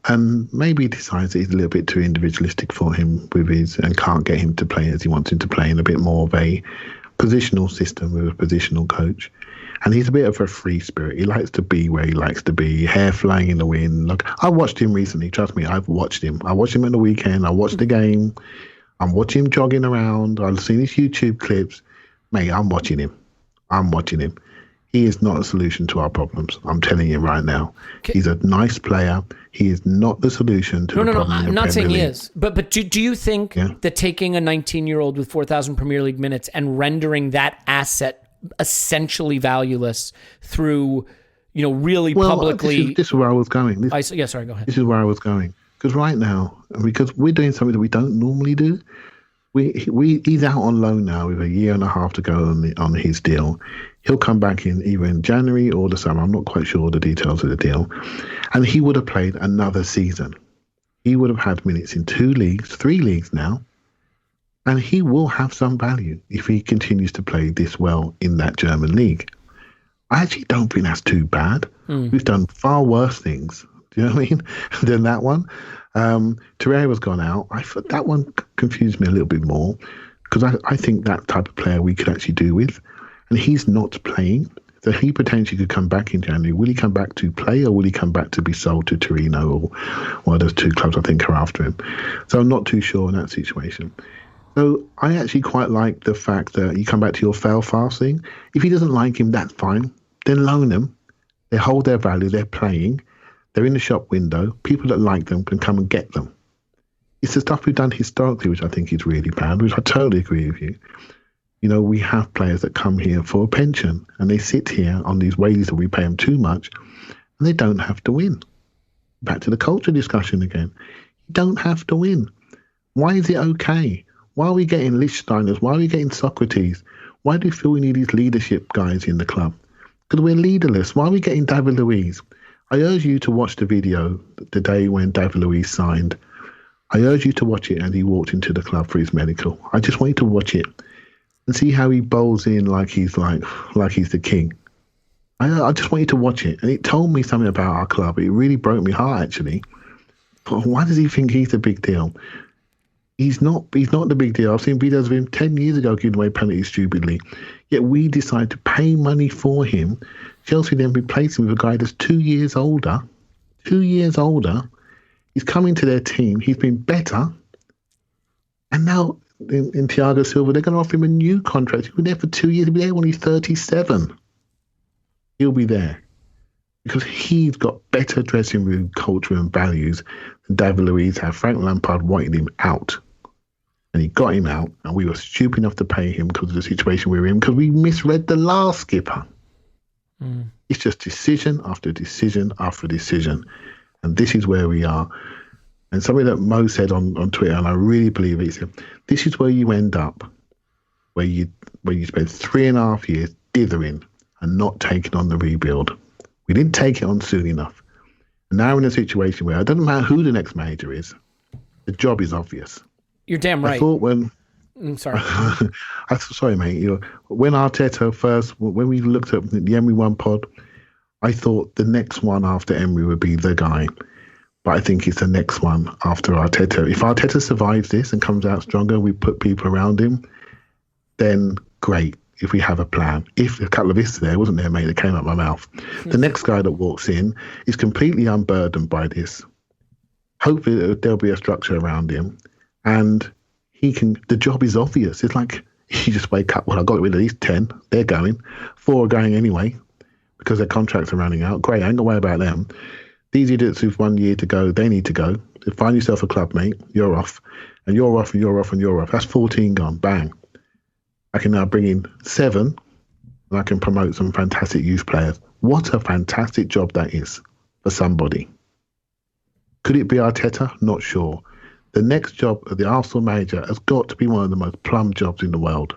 and maybe decides that he's a little bit too individualistic for him and can't get him to play as he wants him to play in a bit more of a positional system with a positional coach. And he's a bit of a free spirit. He likes to be where he likes to be, hair flying in the wind. Look, I watched him recently. Trust me, I've watched him. I watched him at the weekend. I watched the game. I'm watching him jogging around. I've seen his YouTube clips. Mate, I'm watching him. He is not a solution to our problems. I'm telling you right now. He's a nice player. He is not the solution to the problem. No, I'm not saying he is. But do you think that taking a 19-year-old with 4,000 Premier League minutes and rendering that asset essentially valueless through, really publicly... This is where I was going. Sorry, go ahead. This is where I was going. Because right now, because we're doing something that we don't normally do, he's out on loan now with a year and a half to go on his deal. He'll come back in either in January or the summer. I'm not quite sure the details of the deal. And he would have played another season. He would have had minutes in 2 leagues, 3 leagues now. And he will have some value if he continues to play this well in that German league. I actually don't think that's too bad. We've done far worse things, do you know what I mean, than that one. Torreira's gone out. That one confused me a little bit more because I think that type of player we could actually do with. And he's not playing. So he potentially could come back in January. Will he come back to play or will he come back to be sold to Torino or one of those 2 clubs I think are after him? So I'm not too sure in that situation. So I actually quite like the fact that you come back to your fail fast thing. If he doesn't like him, that's fine. Then loan them. They hold their value. They're playing. They're in the shop window. People that like them can come and get them. It's the stuff we've done historically, which I think is really bad, which I totally agree with you. We have players that come here for a pension and they sit here on these wages that we pay them too much and they don't have to win. Back to the culture discussion again. You don't have to win. Why is it okay? Why are we getting Lichtsteiners? Why are we getting Socrates? Why do we feel we need these leadership guys in the club? Because we're leaderless. Why are we getting David Luiz? I urge you to watch the video the day when David Luiz signed. I urge you to watch it and he walked into the club for his medical. I just want you to watch it and see how he bowls in like he's the king. I just want you to watch it. And it told me something about our club. It really broke my heart, actually. But why does he think he's the big deal? He's not the big deal. I've seen videos of him 10 years ago giving away penalties stupidly. Yet we decide to pay money for him. Chelsea then replace him with a guy that's 2 years older. 2 years older. He's coming to their team. He's been better. And now in Thiago Silva, they're going to offer him a new contract. He'll be there for 2 years. He'll be there when he's 37. He'll be there. Because he's got better dressing room culture and values than David Luiz had. Frank Lampard wanted him out. And he got him out. And we were stupid enough to pay him because of the situation we were in. Because we misread the last skipper. It's just decision after decision after decision. And this is where we are. And something that Mo said on Twitter, and I really believe it, he said, this is where you end up, where you spend 3.5 years dithering and not taking on the rebuild. We didn't take it on soon enough. And now we're in a situation where it doesn't matter who the next manager is, the job is obvious. You're damn right. I thought when... sorry. Sorry, mate. When Arteta first, when we looked at the Emery One pod, I thought the next one after Emery would be the guy. But I think it's the next one after Arteta. If Arteta survives this and comes out stronger, we put people around him, then great, if we have a plan. If a couple of is there, wasn't there, mate, that came out my mouth. The next guy that walks in is completely unburdened by this. Hopefully there'll be a structure around him. And the job is obvious. It's like, you just wake up, well, I've got rid of these 10. They're going. 4 are going anyway because their contracts are running out. Great, I ain't going to worry about them. These idiots who've 1 year to go, they need to go. Find yourself a club, mate. You're off. And you're off, and you're off, and you're off. That's 14 gone. Bang. I can now bring in 7, and I can promote some fantastic youth players. What a fantastic job that is for somebody. Could it be Arteta? Not sure. The next job of the Arsenal manager has got to be one of the most plum jobs in the world.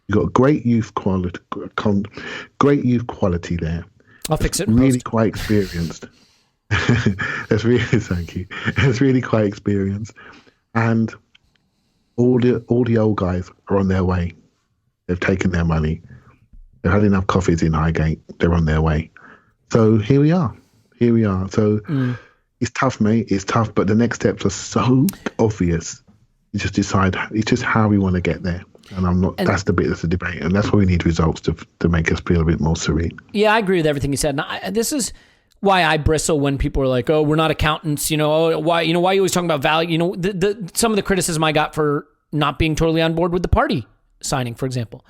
You've got great youth quality there. I'll fix it. Really quite experienced. That's really, thank you. It's really quite experienced, and all the old guys are on their way. They've taken their money. They've had enough coffees in Highgate. They're on their way. So here we are. So it's tough, mate. It's tough, but the next steps are so obvious. You just decide. It's just how we want to get there. And that's the bit that's a debate, and that's why we need results to make us feel a bit more serene. Yeah, I agree with everything you said. And this is why I bristle when people are like, "Oh, we're not accountants." Why are you always talking about value? Some of the criticism I got for not being totally on board with the party signing, for example.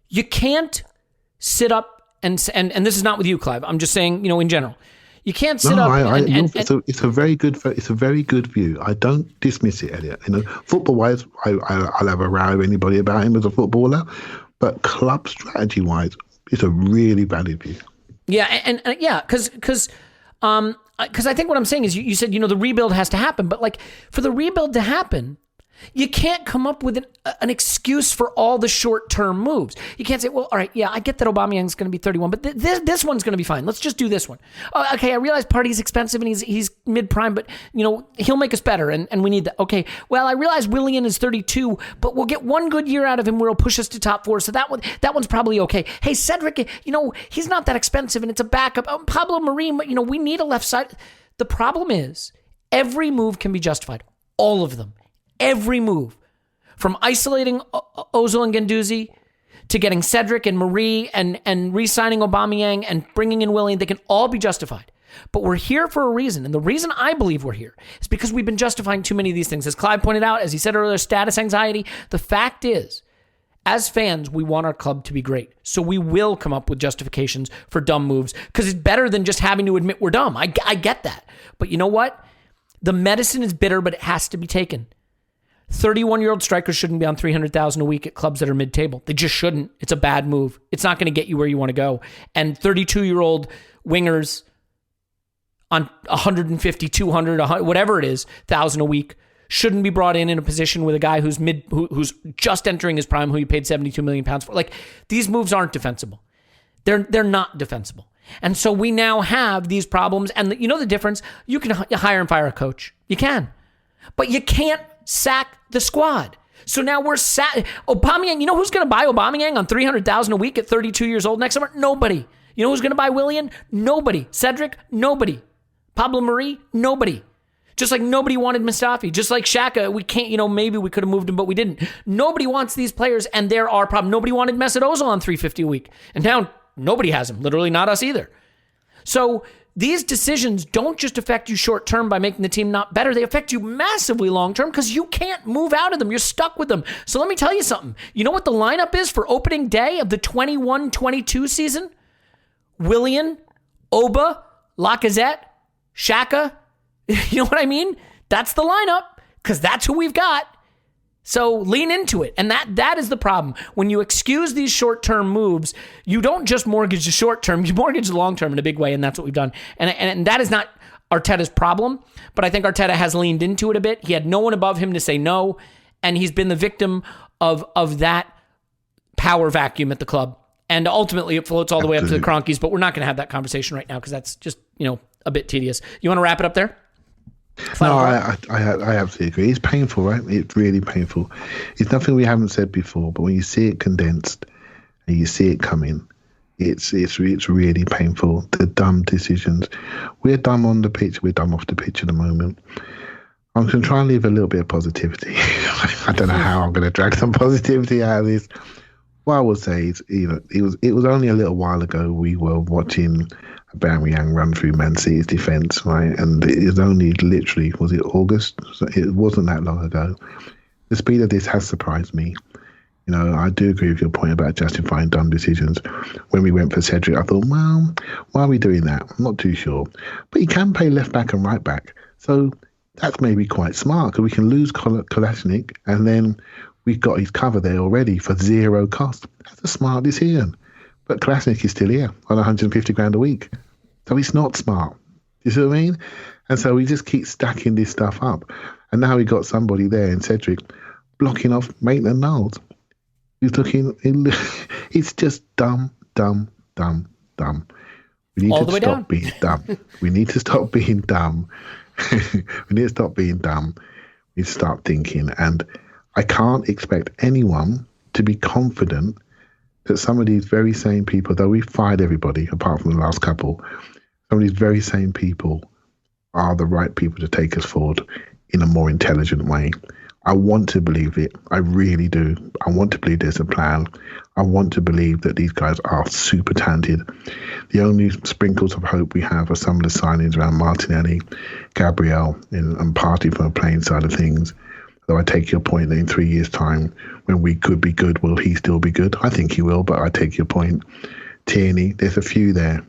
You can't sit up and this is not with you, Clive. I'm just saying, in general. You can't sit up. It's a very good view. I don't dismiss it, Elliot. Football-wise, I'll have a row with anybody about him as a footballer, but club strategy-wise, it's a really valid view. Yeah, and because I think what I'm saying is you said the rebuild has to happen, but for the rebuild to happen, you can't come up with an excuse for all the short-term moves. You can't say, well, all right, yeah, I get that Aubameyang's going to be 31, but this one's going to be fine. Let's just do this one. Okay, I realize Partey's expensive and he's mid-prime, but he'll make us better, and we need that. Okay, well, I realize Willian is 32, but we'll get one good year out of him where he'll push us to top 4, so that one's probably okay. Hey, Cedric, he's not that expensive, and it's a backup. Pablo Marie, we need a left side. The problem is every move can be justified. All of them. Every move, from isolating Ozil and Guendouzi to getting Cedric and Marie and re-signing Aubameyang and bringing in Willian, they can all be justified. But we're here for a reason, and the reason I believe we're here is because we've been justifying too many of these things. As Clive pointed out, as he said earlier, status anxiety. The fact is, as fans, we want our club to be great. So we will come up with justifications for dumb moves because it's better than just having to admit we're dumb. I get that. But you know what? The medicine is bitter, but it has to be taken. 31-year-old strikers shouldn't be on $300,000 a week at clubs that are mid-table. They just shouldn't. It's a bad move. It's not going to get you where you want to go. And 32-year-old wingers on 150, 200, 100, whatever it is, $1,000 a week shouldn't be brought in a position with a guy who's just entering his prime, who you paid £72 million for. These moves aren't defensible. They're not defensible. And so we now have these problems. And the difference? You can hire and fire a coach. You can. But you can't sack the squad. So now we're Aubameyang. Who's going to buy Aubameyang on $300,000 a week at 32 years old next summer? Nobody. Who's going to buy Willian? Nobody. Cedric? Nobody. Pablo Marie? Nobody. Just like nobody wanted Mustafi. Just like Xhaka, we can't, maybe we could have moved him, but we didn't. Nobody wants these players, and there are problems. Nobody wanted Mesut Ozil on $350 a week, and now nobody has him. Literally not us either. So these decisions don't just affect you short-term by making the team not better. They affect you massively long-term because you can't move out of them. You're stuck with them. So let me tell you something. You know what the lineup is for opening day of the 21-22 season? Willian, Oba, Lacazette, Xhaka. You know what I mean? That's the lineup because that's who we've got. So lean into it. And that is the problem. When you excuse these short-term moves, you don't just mortgage the short-term, you mortgage the long-term in a big way, and that's what we've done. And that is not Arteta's problem, but I think Arteta has leaned into it a bit. He had no one above him to say no, and he's been the victim of that power vacuum at the club. And ultimately, it floats all the way up to the Cronkies, but we're not going to have that conversation right now because that's just, a bit tedious. You want to wrap it up there? I absolutely agree. It's painful, right? It's really painful. It's nothing we haven't said before, but when you see it condensed and you see it coming, It's really painful. The dumb decisions. We're dumb on the pitch. We're dumb off the pitch at the moment. I'm going to try and leave a little bit of positivity. I don't know how I'm going to drag some positivity out of this. What I would say is, it was only a little while ago we were watching Aubameyang run through Man City's defence, right? And it was only literally, was it August? So it wasn't that long ago. The speed of this has surprised me. I do agree with your point about justifying dumb decisions. When we went for Cedric, I thought, well, why are we doing that? I'm not too sure. But he can play left back and right back. So that's maybe quite smart, because we can lose Kolasinac and then we've got his cover there already for zero cost. That's a smart decision. But Kolasinac is still here on 150 grand a week. So it's not smart. You see what I mean? And so we just keep stacking this stuff up. And now we got somebody there in Cedric blocking off Maitland-Niles. He's looking. It's just dumb. We need to stop being dumb. We need to stop being dumb. We need to stop being dumb. We need to start thinking. And I can't expect anyone to be confident that some of these very same people, though we've fired everybody apart from the last couple, some of these very same people are the right people to take us forward in a more intelligent way. I want to believe it. I really do. I want to believe there's a plan. I want to believe that these guys are super talented. The only sprinkles of hope we have are some of the signings around Martinelli, Gabriel, and Partey from the playing side of things. Though I take your point that in 3 years' time, when we could be good, will he still be good? I think he will, but I take your point. Tierney, there's a few there.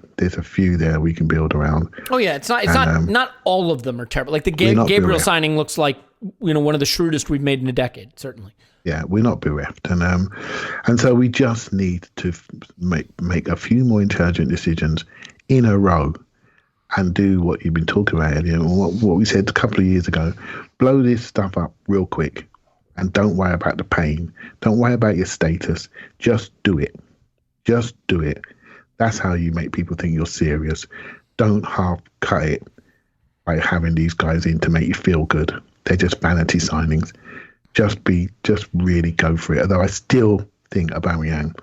We can build around. Oh yeah, it's not all of them are terrible. Like the Gabriel signing looks like one of the shrewdest we've made in a decade, certainly. Yeah, we're not bereft, and so we just need to make a few more intelligent decisions in a row, and do what you've been talking about, Elliot, and what we said a couple of years ago. Blow this stuff up real quick, and don't worry about the pain. Don't worry about your status. Just do it. Just do it. That's how you make people think you're serious. Don't half cut it by having these guys in to make you feel good. They're just vanity signings. Just really go for it. Although I still think Aubameyang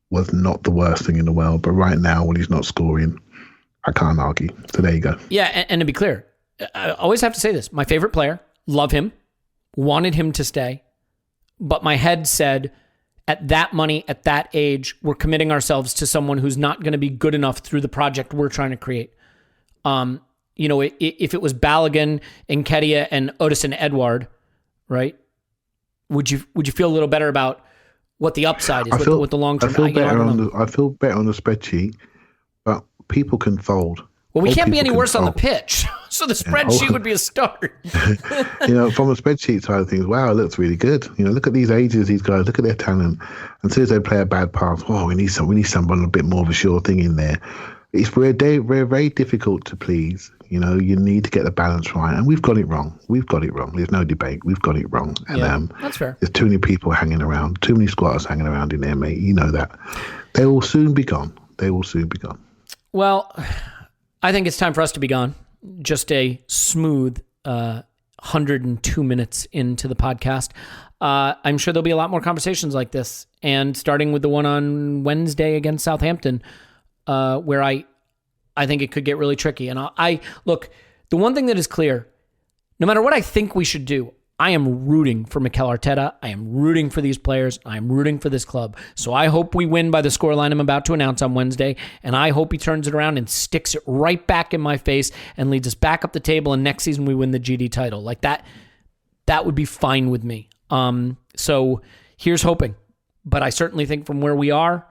was not the worst thing in the world. But right now, when he's not scoring, I can't argue. So there you go. Yeah, and to be clear, I always have to say this. My favorite player, love him, wanted him to stay. But my head said, at that money, at that age, we're committing ourselves to someone who's not going to be good enough through the project we're trying to create. If it was Balogun, Nketiah, and Odison Edouard, right? Would you feel a little better about what the upside is, what the long term? I feel better on the spreadsheet, but people can fold. Well, we can't be any worse on the pitch, so the spreadsheet would be a start. From a spreadsheet side of things, wow, it looks really good. Look at these ages, these guys, look at their talent. And as soon as they play a bad pass, we need someone a bit more of a sure thing in there. We're very difficult to please. You need to get the balance right, and we've got it wrong. There's no debate. We've got it wrong. And that's fair. There's too many people hanging around, too many squatters hanging around in there, mate. You know that. They will soon be gone. Well, I think it's time for us to be gone. Just a smooth 102 minutes into the podcast. I'm sure there'll be a lot more conversations like this, and starting with the one on Wednesday against Southampton, where I think it could get really tricky. And I look, the one thing that is clear, no matter what I think we should do, I am rooting for Mikel Arteta. I am rooting for these players. I am rooting for this club. So I hope we win by the scoreline I'm about to announce on Wednesday, and I hope he turns it around and sticks it right back in my face and leads us back up the table, and next season we win the GD title. Like that would be fine with me. So here's hoping. But I certainly think from where we are,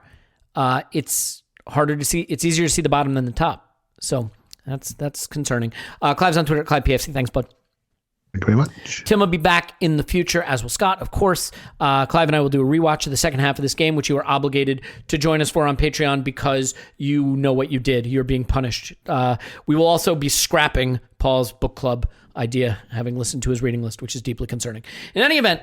it's harder to see. It's easier to see the bottom than the top. So that's concerning. Clive's on Twitter at ClivePFC. Thanks, bud. Thank you very much. Tim will be back in the future, as will Scott, of course. Clive and I will do a rewatch of the second half of this game, which you are obligated to join us for on Patreon because you know what you did. You're being punished. We will also be scrapping Paul's book club idea, having listened to his reading list, which is deeply concerning. In any event,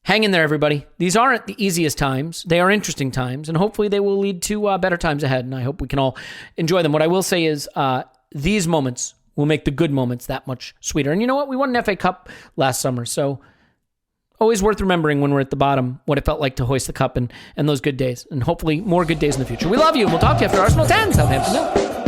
hang in there, everybody. These aren't the easiest times. They are interesting times, and hopefully they will lead to better times ahead, and I hope we can all enjoy them. What I will say is these moments will make the good moments that much sweeter. And you know what? We won an FA Cup last summer, so always worth remembering when we're at the bottom what it felt like to hoist the cup and those good days, and hopefully more good days in the future. We love you, and we'll talk to you after Arsenal 10, Southampton 0.